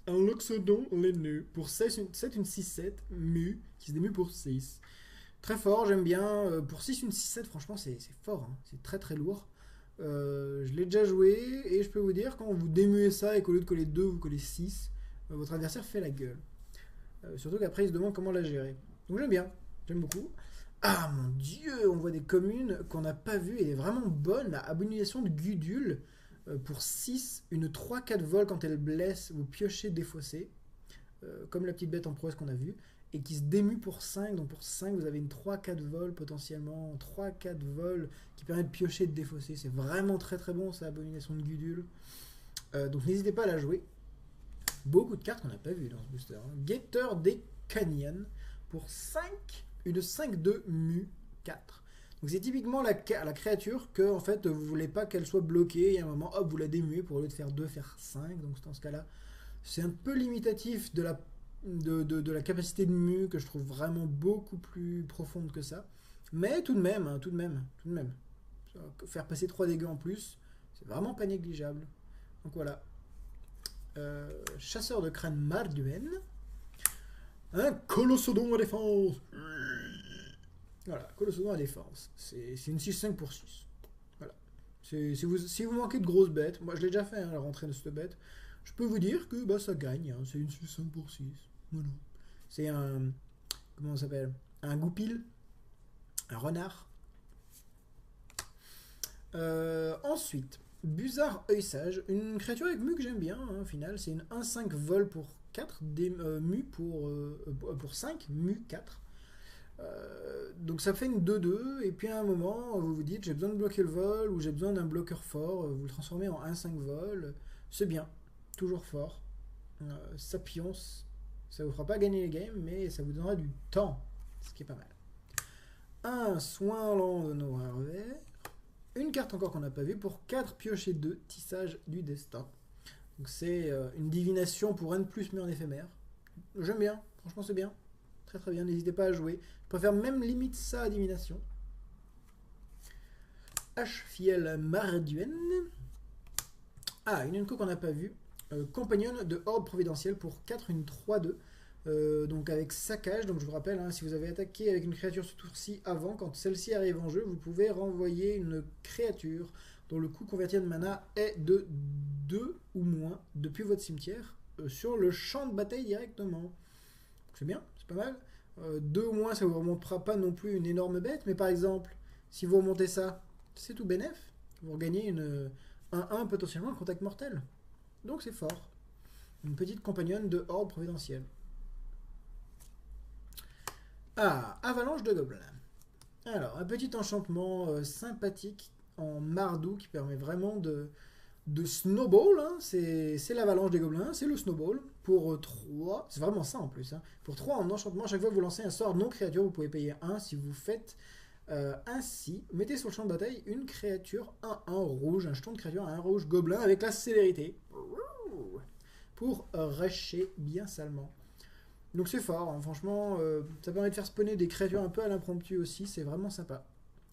Un Loxodon laineux. Pour 7, une 6-7. Mu. Qui se démue pour 6. Très fort, j'aime bien. Pour 6, une 6-7, franchement, c'est fort. Hein. C'est très très lourd. Je l'ai déjà joué et je peux vous dire, quand vous démuez ça et qu'au lieu de coller 2, vous collez 6, votre adversaire fait la gueule. Surtout qu'après, il se demande comment la gérer. Donc j'aime bien, j'aime beaucoup. Ah mon dieu, on voit des communes qu'on n'a pas vues et vraiment bonnes. La abomination de Gudule, pour 6, une 3-4 vol quand elle blesse, vous piochez défaussé, comme la petite bête en prouesse qu'on a vue. Et qui se démue pour 5, donc pour 5 vous avez une 3-4 vol potentiellement, 3-4 vol qui permet de piocher et de défausser, c'est vraiment très très bon ça, Abomination de Gudule. Donc n'hésitez pas à la jouer. Beaucoup de cartes qu'on n'a pas vues dans ce booster. Hein. Guetteur des Canyons pour 5, une 5-2 mu 4. Donc c'est typiquement la créature que en fait vous voulez pas qu'elle soit bloquée, et à un moment hop vous la démuez pour au lieu de faire 2 faire 5, donc dans ce cas là c'est un peu limitatif de la capacité de mu que je trouve vraiment beaucoup plus profonde que ça. Mais tout de même, hein, tout de même. Faire passer 3 dégâts en plus, c'est vraiment pas négligeable. Donc voilà. Chasseur de crâne Marduen. Un Colossodon à défense. Voilà, Colossodon à défense. C'est une 6-5 pour 6. Voilà. Si vous manquez de grosses bêtes, moi je l'ai déjà fait, hein, la rentrée de cette bête, je peux vous dire que bah, ça gagne. Hein, c'est une 6-5 pour 6. Voilà. C'est un... Comment ça s'appelle? Un goupil. Un renard. Ensuite, Buzard œil sage. Une créature avec mu que j'aime bien, hein, au final. C'est une 1-5 vol pour 4. Mu pour 5. Mu 4. Donc ça fait une 2-2. Et puis à un moment, vous vous dites j'ai besoin de bloquer le vol ou j'ai besoin d'un bloqueur fort. Vous le transformez en 1-5 vol. C'est bien. Toujours fort. Sapiens. Ça vous fera pas gagner les games, mais ça vous donnera du temps, ce qui est pas mal. Un soin lent de noir vert. Une carte encore qu'on n'a pas vue pour 4 pioches et 2, tissage du destin. Donc c'est une divination pour 1 de plus mais en éphémère. J'aime bien, franchement c'est bien. Très très bien, n'hésitez pas à jouer. Je préfère même limite ça à divination. H-Fiel Marduenne. Ah, une unco qu'on n'a pas vue. Compagnon de Horde Providentielle pour 4, une 3-2. Donc avec saccage, donc je vous rappelle, hein, si vous avez attaqué avec une créature ce tour-ci avant, quand celle-ci arrive en jeu, vous pouvez renvoyer une créature dont le coût converti en mana est de 2 ou moins depuis votre cimetière sur le champ de bataille directement. C'est bien, c'est pas mal. 2 ou moins, ça vous remontera pas non plus une énorme bête, mais par exemple, si vous remontez ça, c'est tout bénef. Vous regagnez une 1-1 potentiellement un contact mortel. Donc c'est fort. Une petite compagnonne de Horde Providentielle. Ah, Avalanche de Gobelins. Alors, un petit enchantement sympathique en Mardou qui permet vraiment de snowball. Hein. C'est l'Avalanche des Gobelins, c'est le snowball. Pour 3, c'est vraiment ça en plus. Hein. Pour 3 en enchantement, à chaque fois que vous lancez un sort non créature, vous pouvez payer 1 si vous faites ainsi. Mettez sur le champ de bataille une créature 1-1 rouge, un jeton de créature 1 rouge gobelin avec la célérité. Pour rusher bien salement. Donc c'est fort, hein. Franchement, ça permet de faire spawner des créatures un peu à l'impromptu aussi, c'est vraiment sympa.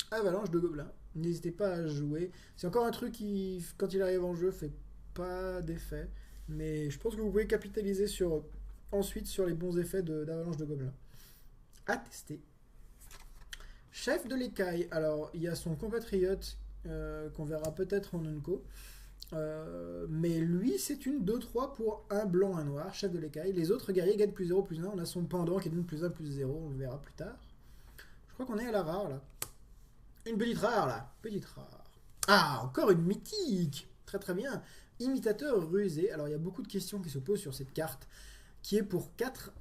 Avalanche de gobelins, n'hésitez pas à jouer. C'est encore un truc qui, quand il arrive en jeu, fait pas d'effet. Mais je pense que vous pouvez capitaliser ensuite sur les bons effets d'Avalanche de gobelins. À tester. Chef de l'écaille, alors il y a son compatriote qu'on verra peut-être en Unco. Mais lui, c'est une 2-3 pour un blanc, un noir, chef de l'écaille. Les autres guerriers gagnent plus 0, plus 1. On a son pendant qui donne plus 1, plus 0. On le verra plus tard. Je crois qu'on est à la rare, là. Une petite rare, là. Petite rare. Ah, encore une mythique. Très très bien. Imitateur rusé. Alors, il y a beaucoup de questions qui se posent sur cette carte, qui est pour 4.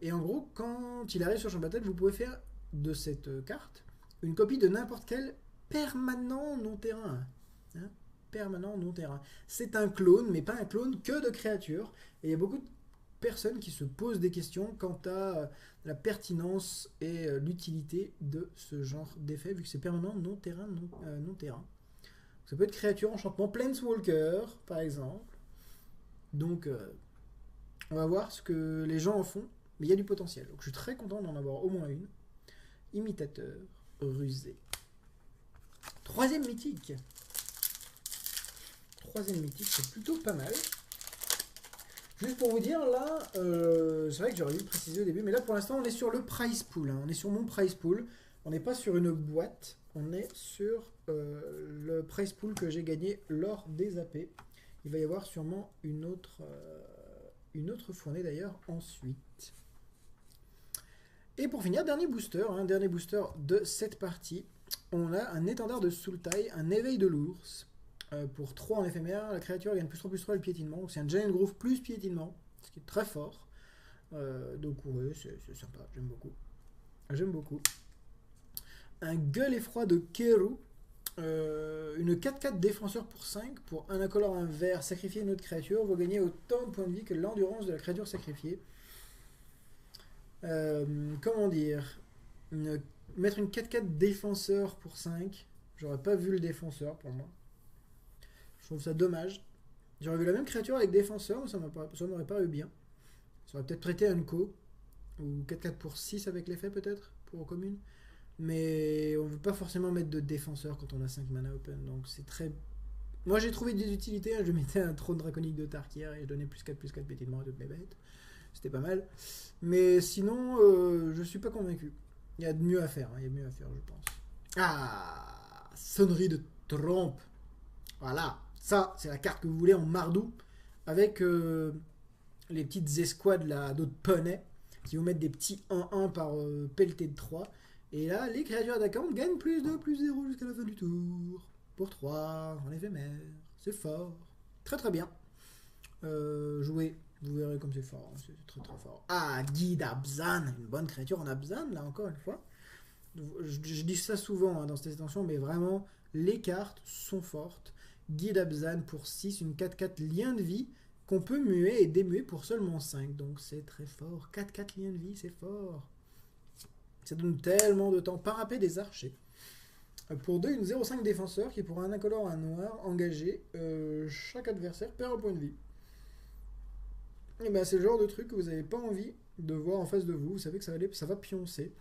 Et en gros, quand il arrive sur Champ de Bataille, vous pouvez faire de cette carte une copie de n'importe quel permanent non-terrain. Hein, permanent non-terrain. C'est un clone, mais pas un clone que de créatures. Et il y a beaucoup de personnes qui se posent des questions quant à la pertinence et l'utilité de ce genre d'effet, vu que c'est permanent non-terrain, non-terrain. Ça peut être créature, enchantement, Planeswalker, par exemple. Donc, on va voir ce que les gens en font, mais il y a du potentiel. Donc, je suis très content d'en avoir au moins une. Imitateur rusé. Troisième mythique. Troisième mythique, c'est plutôt pas mal. Juste pour vous dire, là, c'est vrai que j'aurais dû le préciser au début, mais là pour l'instant on est sur le price pool. Hein. On est sur mon price pool. On n'est pas sur une boîte, on est sur le price pool que j'ai gagné lors des AP. Il va y avoir sûrement une autre fournée d'ailleurs ensuite. Et pour finir, dernier booster de cette partie. On a un étendard de Sultai, un éveil de l'ours. Pour 3 en éphémère, la créature gagne +3/+3 le piétinement. Donc c'est un Giant Groove plus piétinement, ce qui est très fort. Donc ouais, c'est sympa, j'aime beaucoup. J'aime beaucoup. Un Gueule Effroi de Keru. Une 4/4 défenseur pour 5. Pour un incolore, un vert, sacrifier une autre créature. Vous gagnez autant de points de vie que l'endurance de la créature sacrifiée. Comment dire, mettre une 4/4 défenseur pour 5. J'aurais pas vu le défenseur pour moi. Je trouve ça dommage. J'aurais vu la même créature avec défenseur, mais ça m'aurait paru bien. Ça aurait peut-être prêté un co. Ou 4/4 pour 6 avec l'effet peut-être, pour commune. Mais on ne veut pas forcément mettre de défenseur quand on a 5 mana open. Donc c'est très... Moi j'ai trouvé des utilités. Hein. Je mettais un trône draconique de Tarkir et je donnais +4/+4 pétilement à toutes mes bêtes. C'était pas mal. Mais sinon, je suis pas convaincu. Il y a de mieux à faire. Hein. Il y a mieux à faire, je pense. Ah, sonnerie de trompe. Voilà. Ça, c'est la carte que vous voulez en mardou. Avec les petites escouades là, d'autres poneys qui vous mettent des petits 1-1 par pelleté de 3. Et là, les créatures attaquantes gagnent +2, +0 jusqu'à la fin du tour. Pour 3, en éphémère. C'est fort. Très très bien. Jouez. Vous verrez comme c'est fort. Hein. C'est très très fort. Ah, Guide Abzan. Une bonne créature en Abzan, là encore une fois. Je dis ça souvent hein, dans cette extension, mais vraiment, les cartes sont fortes. Guide Abzan pour 6, une 4/4 lien de vie qu'on peut muer et démuer pour seulement 5. Donc c'est très fort. 4/4 lien de vie, c'est fort. Ça donne tellement de temps. Parapet des archers. Pour 2, une 0/5 défenseur qui pour un incolore, un noir, engagé. Chaque adversaire perd un point de vie. Et ben c'est le genre de truc que vous n'avez pas envie de voir en face de vous. Vous savez que ça va pioncer.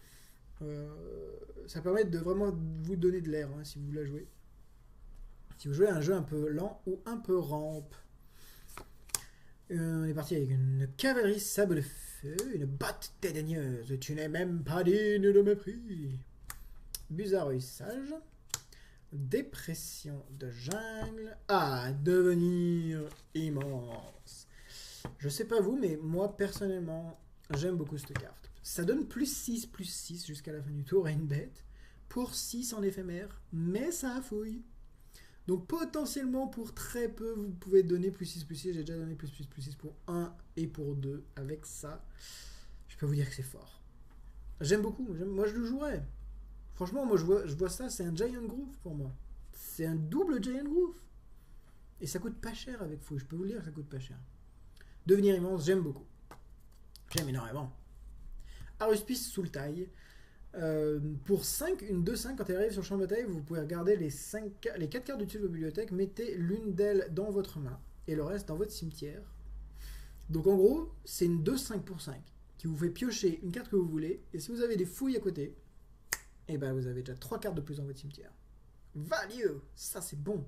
Ça permet de vraiment vous donner de l'air hein, si vous la jouez. Si vous jouez à un jeu un peu lent ou un peu rampe. On est parti avec une cavalerie sable de feu, une botte dédaigneuse. Tu n'es même pas digne de mépris. Buzareuil sage. Dépression de jungle. Ah, devenir immense. Je sais pas vous, mais moi personnellement, j'aime beaucoup cette carte. Ça donne +6/+6 jusqu'à la fin du tour à une bête. Pour 6 en éphémère, mais ça affouille. Donc potentiellement pour très peu, vous pouvez donner +6/+6. J'ai déjà donné +6/+6 pour 1 et pour 2 avec ça. Je peux vous dire que c'est fort. J'aime beaucoup, moi je le jouerais. Franchement, moi je vois ça, c'est un Giant Groove pour moi. C'est un double Giant Groove. Et ça coûte pas cher avec fouille, je peux vous le dire, ça coûte pas cher. Devenir immense, j'aime beaucoup. J'aime énormément. Aruspice Sultai. Pour 5, une 2/5, quand elle arrive sur le champ de bataille, vous pouvez regarder les 4 cartes dessus de vos bibliothèques, mettez l'une d'elles dans votre main et le reste dans votre cimetière. Donc en gros, c'est une 2/5 pour 5 qui vous fait piocher une carte que vous voulez, et si vous avez des fouilles à côté, et ben vous avez déjà 3 cartes de plus dans votre cimetière. Value, ça c'est bon.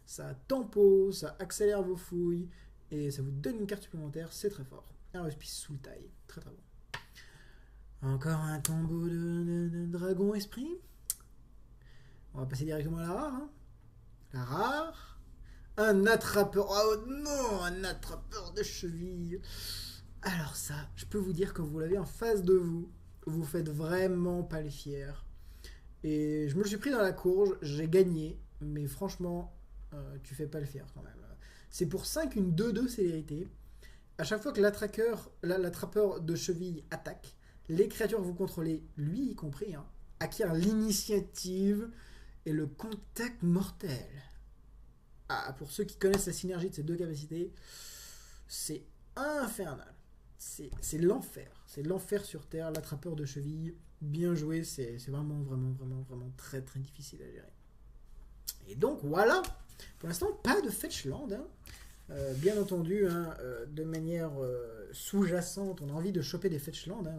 Ça tempo, ça accélère vos fouilles, et ça vous donne une carte supplémentaire, c'est très fort. Un Aruspice Sultai, très très bon. Encore un tombeau de dragon esprit. On va passer directement à la rare. Hein. La rare, un attrapeur. Oh non, un attrapeur de cheville. Alors ça, je peux vous dire que vous l'avez en face de vous, vous faites vraiment pas les fiers. Et je me le suis pris dans la courge, j'ai gagné, mais franchement, tu fais pas le fier quand même. C'est pour 5 une 2-2 célérité. À chaque fois que l'attrapeur de cheville attaque, les créatures que vous contrôlez, lui y compris, hein, acquièrent l'initiative et le contact mortel. Ah, pour ceux qui connaissent la synergie de ces deux capacités, c'est infernal. C'est l'enfer. C'est l'enfer sur Terre, l'attrapeur de cheville. Bien joué, c'est vraiment, vraiment, vraiment, vraiment très, très difficile à gérer. Et donc, voilà. Pour l'instant, pas de Fetchland. Hein. Bien entendu, hein, de manière sous-jacente, on a envie de choper des Fetchland hein,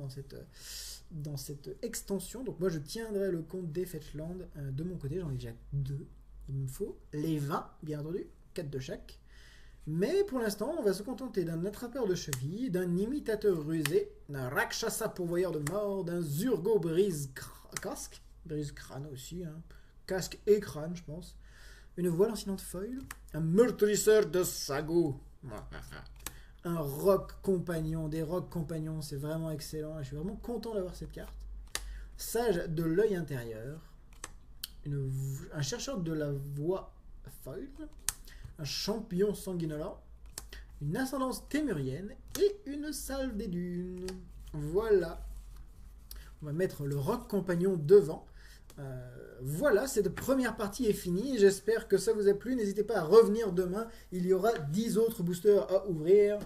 dans cette extension. Donc moi, je tiendrai le compte des Fetchland de mon côté. J'en ai déjà 2. Il me faut les 20, bien entendu. 4 de chaque. Mais pour l'instant, on va se contenter d'un attrapeur de cheville, d'un imitateur rusé, d'un Rakshasa pourvoyeur de mort, d'un Zurgo brise-casque, brise-crâne aussi, hein. Casque et crâne, je pense, une voile lancinante foil, un meurtrisseur de sagots, un roc compagnon, des rocs compagnons, c'est vraiment excellent, je suis vraiment content d'avoir cette carte. Sage de l'œil intérieur, un chercheur de la voix foil, un champion sanguinolent, une ascendance témurienne et une salve des dunes. Voilà. On va mettre le roc compagnon devant. Voilà, cette première partie est finie. J'espère que ça vous a plu. N'hésitez pas à revenir demain. Il y aura 10 autres boosters à ouvrir.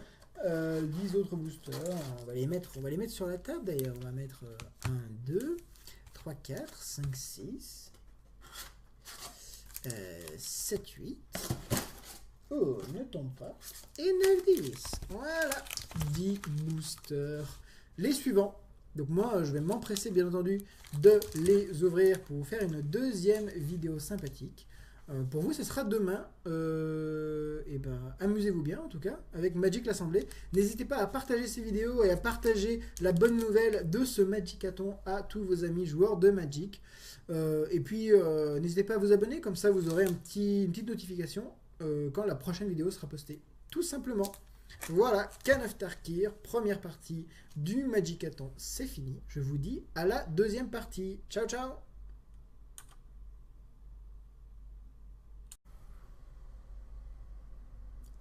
10 autres boosters. On va les mettre sur la table d'ailleurs. On va mettre 1, 2, 3, 4, 5, 6, 7, 8. Oh, ne tombe pas. Et 9, 10. Voilà. 10 boosters. Les suivants. Donc moi, je vais m'empresser, bien entendu, de les ouvrir pour vous faire une deuxième vidéo sympathique. Pour vous, ce sera demain. Et ben, amusez-vous bien, en tout cas, avec Magic l'Assemblée. N'hésitez pas à partager ces vidéos et à partager la bonne nouvelle de ce Magicathon à tous vos amis joueurs de Magic. Et puis, n'hésitez pas à vous abonner, comme ça, vous aurez une petite notification quand la prochaine vidéo sera postée. Tout simplement. Voilà, Khan of Tarkir, première partie du Magicathon, c'est fini. Je vous dis à la deuxième partie. Ciao, ciao!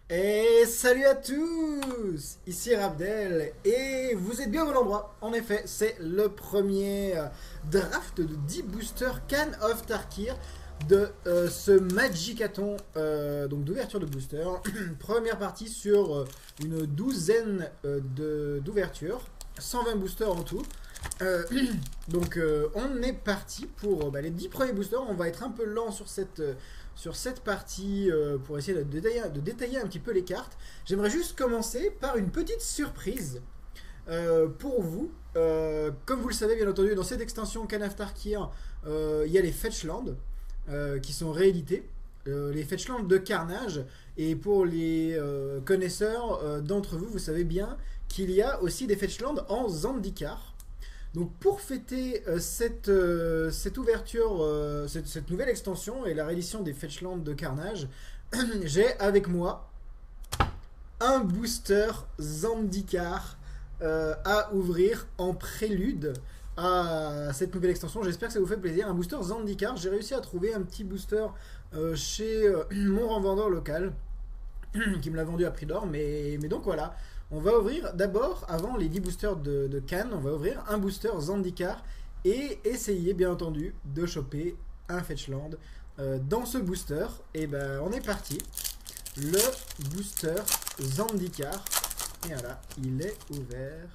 Et salut à tous! Ici Rabdel, et vous êtes bien au bon endroit. En effet, c'est le premier draft de 10 boosters Khan of Tarkir de ce Magicathon, donc d'ouverture de booster. Première partie sur une douzaine d'ouvertures, 120 boosters en tout. Donc on est parti pour les 10 premiers boosters. On va être un peu lent sur cette partie pour essayer de détailler un petit peu les cartes. J'aimerais juste commencer par une petite surprise pour vous. Comme vous le savez bien entendu, dans cette extension Khan of Tarkir, il y a les Fetchland qui sont réédités, les Fetchland de Carnage. Et pour les connaisseurs d'entre vous, vous savez bien qu'il y a aussi des Fetchland en Zendikar. Donc pour fêter cette ouverture, cette nouvelle extension et la réédition des Fetchland de Carnage, j'ai avec moi un booster Zendikar à ouvrir en prélude à cette nouvelle extension. J'espère que ça vous fait plaisir. Un booster Zendikar. J'ai réussi à trouver un petit booster chez mon revendeur local qui me l'a vendu à prix d'or. Mais donc voilà. On va ouvrir d'abord, avant les 10 boosters de Khan, on va ouvrir un booster Zendikar et essayer bien entendu de choper un Fetchland dans ce booster. Et ben on est parti. Le booster Zendikar. Et voilà, il est ouvert.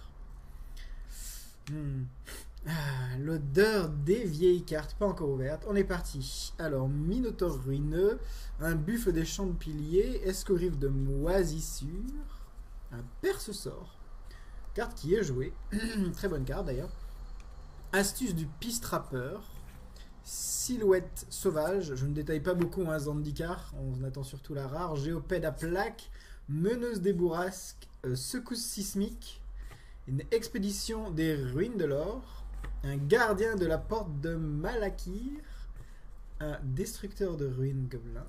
L'odeur des vieilles cartes, pas encore ouvertes. On est parti. Alors, Minotaure ruineux, un buffle des champs de piliers, escogriffe de moisissure, un perce-sort, carte qui est jouée, très bonne carte d'ailleurs. Astuce du pistrappeur, silhouette sauvage, je ne détaille pas beaucoup hein, Zendikar, on attend surtout la rare, géopède à plaque, meneuse des bourrasques, secousse sismique, une expédition des ruines de l'or, un gardien de la porte de Malakir, un destructeur de ruines gobelin,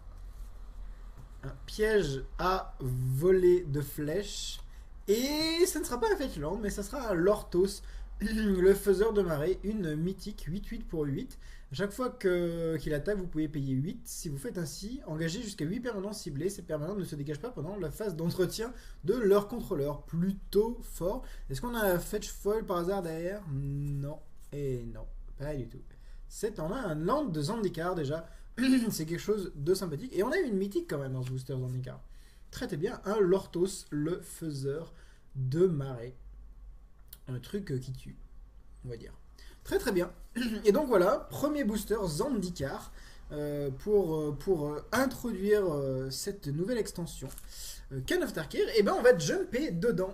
un piège à voler de flèches. Et ça ne sera pas un Fetchland, mais ça sera un Lorthos, le faiseur de marée, une mythique 8-8 pour 8. À chaque fois qu'il attaque, vous pouvez payer 8. Si vous faites ainsi, engagez jusqu'à 8 permanents ciblés. Ces permanents ne se dégagent pas pendant la phase d'entretien de leur contrôleur. Plutôt fort. Est-ce qu'on a un Fetch Foil par hasard derrière? Non. Et non, pas du tout. On a un Land de Zendikar déjà. C'est quelque chose de sympathique. Et on a une mythique quand même dans ce booster Zendikar. Très bien, un Lorthos, le faiseur de marée. Un truc qui tue, on va dire. Très bien. Et donc voilà, premier booster Zendikar pour introduire cette nouvelle extension. Khan of Tarkir, et ben on va jumper dedans.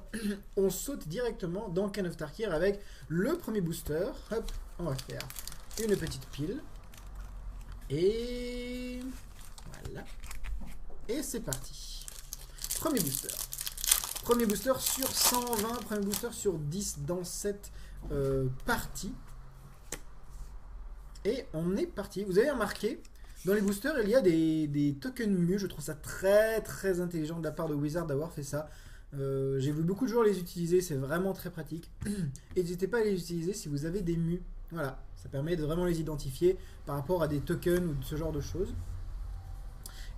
On saute directement dans Khan of Tarkir avec le premier booster. Hop, on va faire une petite pile. Et voilà. Et c'est parti. Premier booster. Premier booster sur 120, premier booster sur 10 dans cette partie. Et on est parti. Vous avez remarqué, dans les boosters, il y a des tokens mu. Je trouve ça très intelligent de la part de Wizard d'avoir fait ça. J'ai vu beaucoup de joueurs les utiliser, c'est vraiment très pratique. Et n'hésitez pas à les utiliser si vous avez des mu. Voilà, ça permet de vraiment les identifier par rapport à des tokens ou de ce genre de choses.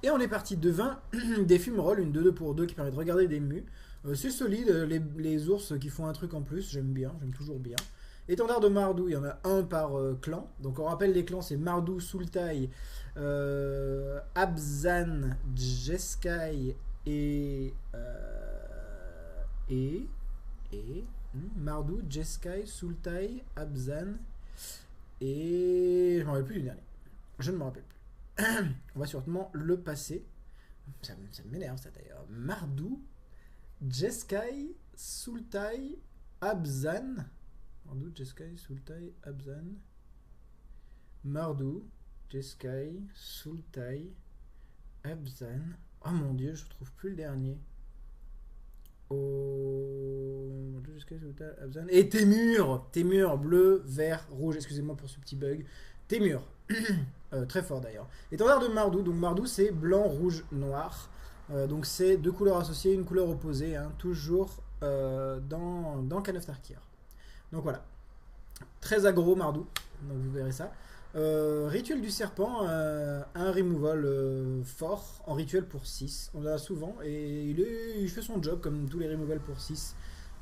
Et on est parti de 20 des fumerolles, une 2-2 pour 2 qui permet de regarder des mus. C'est solide, les ours qui font un truc en plus, j'aime toujours bien. Étendard de Mardou, il y en a un par clan. Donc on rappelle les clans, c'est Mardou, Sultai, Abzan, Jeskai et Mardou, Jeskai, Sultai, Abzan et je ne me rappelle plus du dernier. Je ne me rappelle plus. On va sûrement le passer. Ça m'énerve ça d'ailleurs. Mardou, Jeskai, Sultai, Abzan. Mardou, Jeskai, Sultai, Abzan. Mardou, Jeskai, Sultai, Abzan. Oh mon dieu, je trouve plus le dernier. Mardou, Jeskai, Sultai, Abzan. Et Témur. Témur, bleu, vert, rouge. Excusez-moi pour ce petit bug. Témur. Très fort d'ailleurs. Étendard de Mardou. Donc Mardou, c'est blanc, rouge, noir. Donc c'est deux couleurs associées, une couleur opposée. Hein, toujours dans Khan of Tarkir. Donc voilà, très aggro Mardou, donc vous verrez ça. Rituel du serpent, un removal fort en rituel pour 6. On l'a souvent et il fait son job comme tous les removals pour 6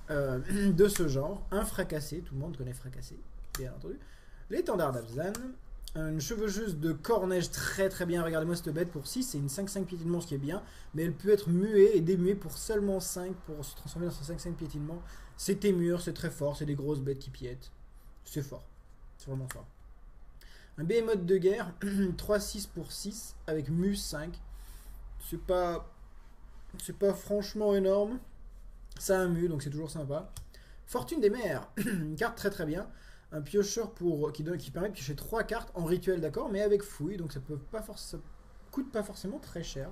de ce genre. Un fracassé, tout le monde connaît fracassé, bien entendu. L'étendard d'Abzan, une chevaucheuse de corneige très bien. Regardez-moi cette bête pour 6, c'est une 5-5 piétinement, ce qui est bien. Mais elle peut être muée et démuée pour seulement 5 pour se transformer dans ce 5-5 piétinement. C'est Témur, c'est très fort, c'est des grosses bêtes qui piètent. C'est fort, c'est vraiment fort. Un Behemoth de guerre, 3-6 pour 6 avec Mu 5. C'est pas franchement énorme. Ça a un Mu, donc c'est toujours sympa. Fortune des mers, une carte très bien. Un piocheur qui permet de piocher 3 cartes en rituel, d'accord, mais avec fouille, donc ça coûte pas forcément très cher.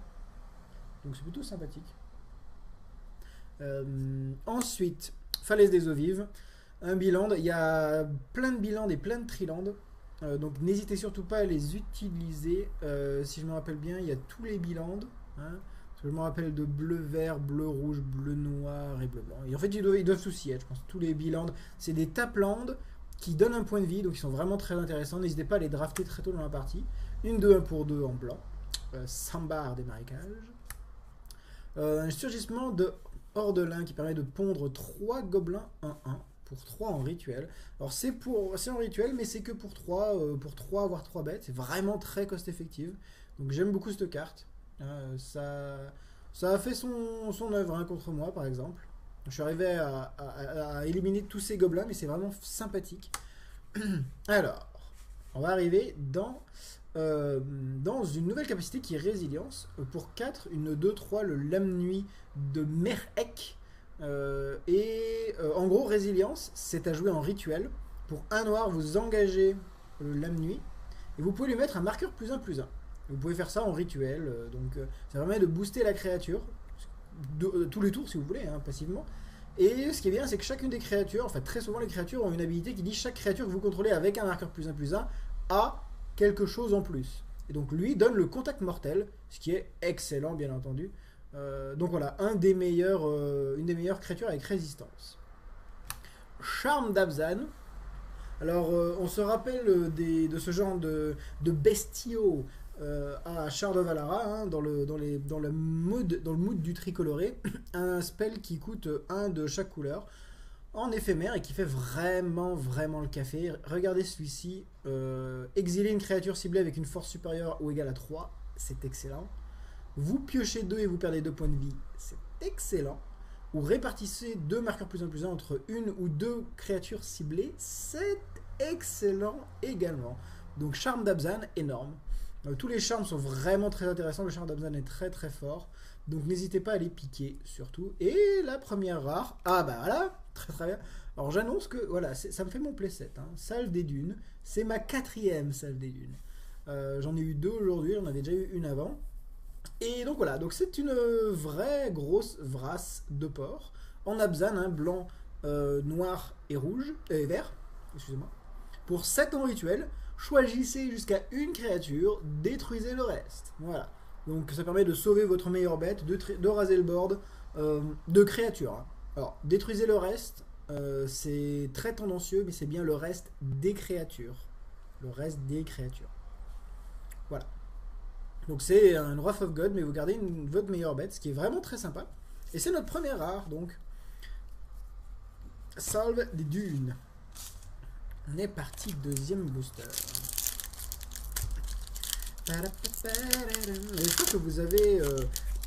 Donc c'est plutôt sympathique. Ensuite, Falaise des eaux vives, un biland. Il y a plein de bilans et plein de trilands. Donc n'hésitez surtout pas à les utiliser. Si je me rappelle bien, il y a tous les bilans. Hein, je me rappelle de bleu vert, bleu rouge, bleu noir et bleu blanc. Et en fait, ils doivent tous y être, je pense. Tous les bilans, c'est des taplands qui donnent un point de vie, donc ils sont vraiment très intéressants. N'hésitez pas à les drafter très tôt dans la partie. Une 2-1 pour 2 en blanc. Sambar des marécages. Un surgissement de Ordelin qui permet de pondre 3 gobelins 1-1 pour 3 en rituel. Alors c'est en rituel, mais c'est que pour 3, avoir 3 bêtes. C'est vraiment très cost effective. Donc j'aime beaucoup cette carte. Ça a fait son œuvre hein, contre moi par exemple. Je suis arrivé à éliminer tous ces gobelins, mais c'est vraiment sympathique. Alors, on va arriver dans une nouvelle capacité qui est résilience. Pour 4, une 2-3, le lame nuit de Merek. En gros, résilience, c'est à jouer en rituel. Pour 1 noir, vous engagez le lame nuit. Et vous pouvez lui mettre un marqueur +1/+1. Vous pouvez faire ça en rituel. Ça permet de booster la créature. Tous les tours si vous voulez, hein, passivement. Et ce qui est bien, c'est que chacune des créatures, enfin très souvent les créatures ont une habilité qui dit chaque créature que vous contrôlez avec un marqueur +1/+1 a quelque chose en plus. Et donc lui donne le contact mortel, ce qui est excellent bien entendu. Donc voilà, une des meilleures créatures avec résistance. Charme d'Abzan. Alors on se rappelle de ce genre de bestiaux à Char de Valara, hein, dans le mood du tricoloré. Un spell qui coûte 1 de chaque couleur en éphémère et qui fait vraiment le café. Regardez celui-ci, exiler une créature ciblée avec une force supérieure ou égale à 3, c'est excellent. Vous piochez 2 et vous perdez 2 points de vie, c'est excellent. Ou répartissez 2 marqueurs +1/+1 entre une ou 2 créatures ciblées, c'est excellent également. Donc charme d'Abzan, énorme. Tous les charmes sont vraiment très intéressants, le charme d'Abzan est très fort. Donc n'hésitez pas à les piquer surtout. Et la première rare, ah bah voilà, très bien. Alors j'annonce que voilà, ça me fait mon playset, hein. Salle des Dunes, c'est ma 4e salle des Dunes. J'en ai eu 2 aujourd'hui, j'en avais déjà eu une avant. Et donc voilà, donc c'est une vraie grosse vrasse de porc en Abzan, hein, blanc, noir et rouge, et vert, excusez-moi. Pour 7 ans rituel, choisissez jusqu'à une créature, détruisez le reste. Voilà. Donc ça permet de sauver votre meilleure bête, de raser le board de créatures. Hein. Alors, détruisez le reste, c'est très tendancieux, mais c'est bien le reste des créatures. Le reste des créatures. Voilà. Donc c'est un Wrath of God, mais vous gardez votre meilleure bête, ce qui est vraiment très sympa. Et c'est notre première rare, donc. Salve des Dunes. On est parti, deuxième booster. J'espère que vous avez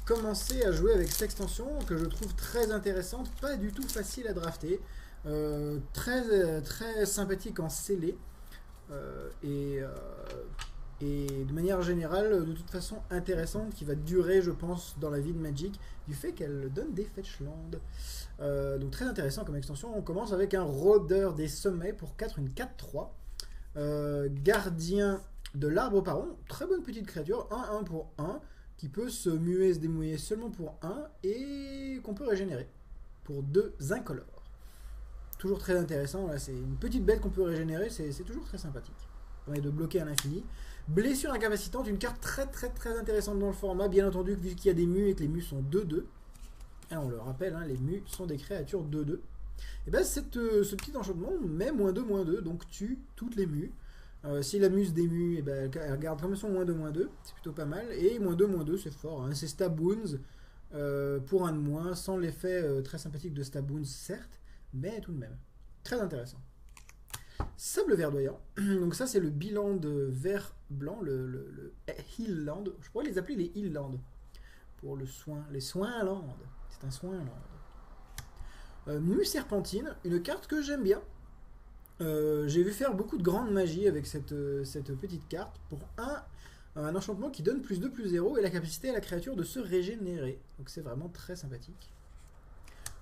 commencé à jouer avec cette extension que je trouve très intéressante, pas du tout facile à drafter, très sympathique en scellé et de manière générale de toute façon intéressante, qui va durer je pense dans la vie de Magic du fait qu'elle donne des fetch land. Donc très intéressant comme extension. On commence avec un rôdeur des sommets pour 4, une 4-3 gardien de l'arbre paron, très bonne petite créature, 1-1 pour 1, qui peut se muer, se démouiller seulement pour 1, et qu'on peut régénérer pour 2 incolores. Toujours très intéressant, là c'est une petite bête qu'on peut régénérer, c'est toujours très sympathique. Ça permet de bloquer à l'infini. Blessure incapacitante, une carte très intéressante dans le format, bien entendu, vu qu'il y a des mus et que les mus sont 2-2. Et on le rappelle, hein, les mus sont des créatures 2-2. Et bien ce petit enchantement met -2/-2, donc tue toutes les mus. Si la muse des mus, ben, elle garde comme son -2/-2, c'est plutôt pas mal. Et -2/-2, c'est fort. Hein. C'est Stab Wounds pour 1 de moins, sans l'effet très sympathique de Stab Wounds, certes, mais tout de même. Très intéressant. Sable verdoyant. Donc ça, c'est le bilan de vert-blanc, le Heal Land. Je pourrais les appeler les Heal Land. Pour le soin. Les soins land. C'est un soin land. Mu Serpentine, une carte que j'aime bien. J'ai vu faire beaucoup de grande magie avec cette petite carte pour un enchantement qui donne +2/+0 et la capacité à la créature de se régénérer. Donc c'est vraiment très sympathique.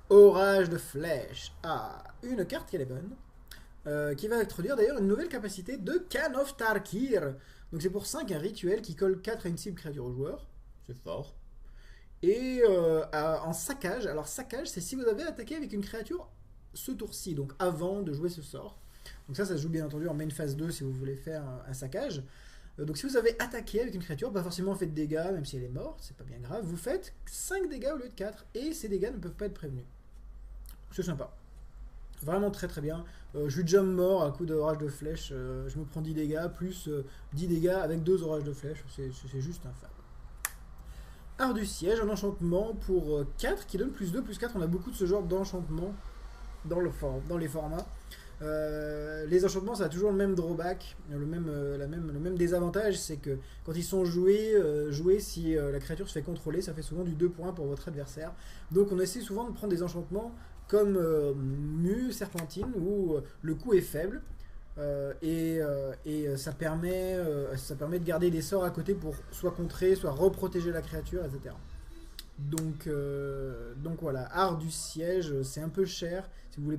Orage de flèches. Ah, une carte qui est bonne. Qui va introduire d'ailleurs une nouvelle capacité de Khan of Tarkir. Donc c'est pour 5 un rituel qui colle 4 à une cible créature au joueur. C'est fort. Et en saccage. Alors saccage, c'est si vous avez attaqué avec une créature ce tour-ci, donc avant de jouer ce sort. Donc ça se joue bien entendu en main phase 2 si vous voulez faire un saccage. Donc si vous avez attaqué avec une créature, pas forcément fait de dégâts, même si elle est morte, c'est pas bien grave, vous faites 5 dégâts au lieu de 4, et ces dégâts ne peuvent pas être prévenus. C'est sympa. Vraiment très bien. Je suis déjà mort à coup d'orage de flèche, je me prends 10 dégâts, plus 10 dégâts avec 2 orages de flèche, c'est juste infâme. Art du siège, un enchantement pour 4 qui donne +2/+4, on a beaucoup de ce genre d'enchantement dans les formats. Les enchantements, ça a toujours le même drawback, le même désavantage, c'est que quand ils sont joués, si la créature se fait contrôler, ça fait souvent du 2 points pour votre adversaire. Donc on essaie souvent de prendre des enchantements comme Mu, Serpentine, où le coût est faible, et ça permet de garder des sorts à côté pour soit contrer, soit reprotéger la créature, etc. Donc voilà, Art du siège, c'est un peu cher, si vous voulez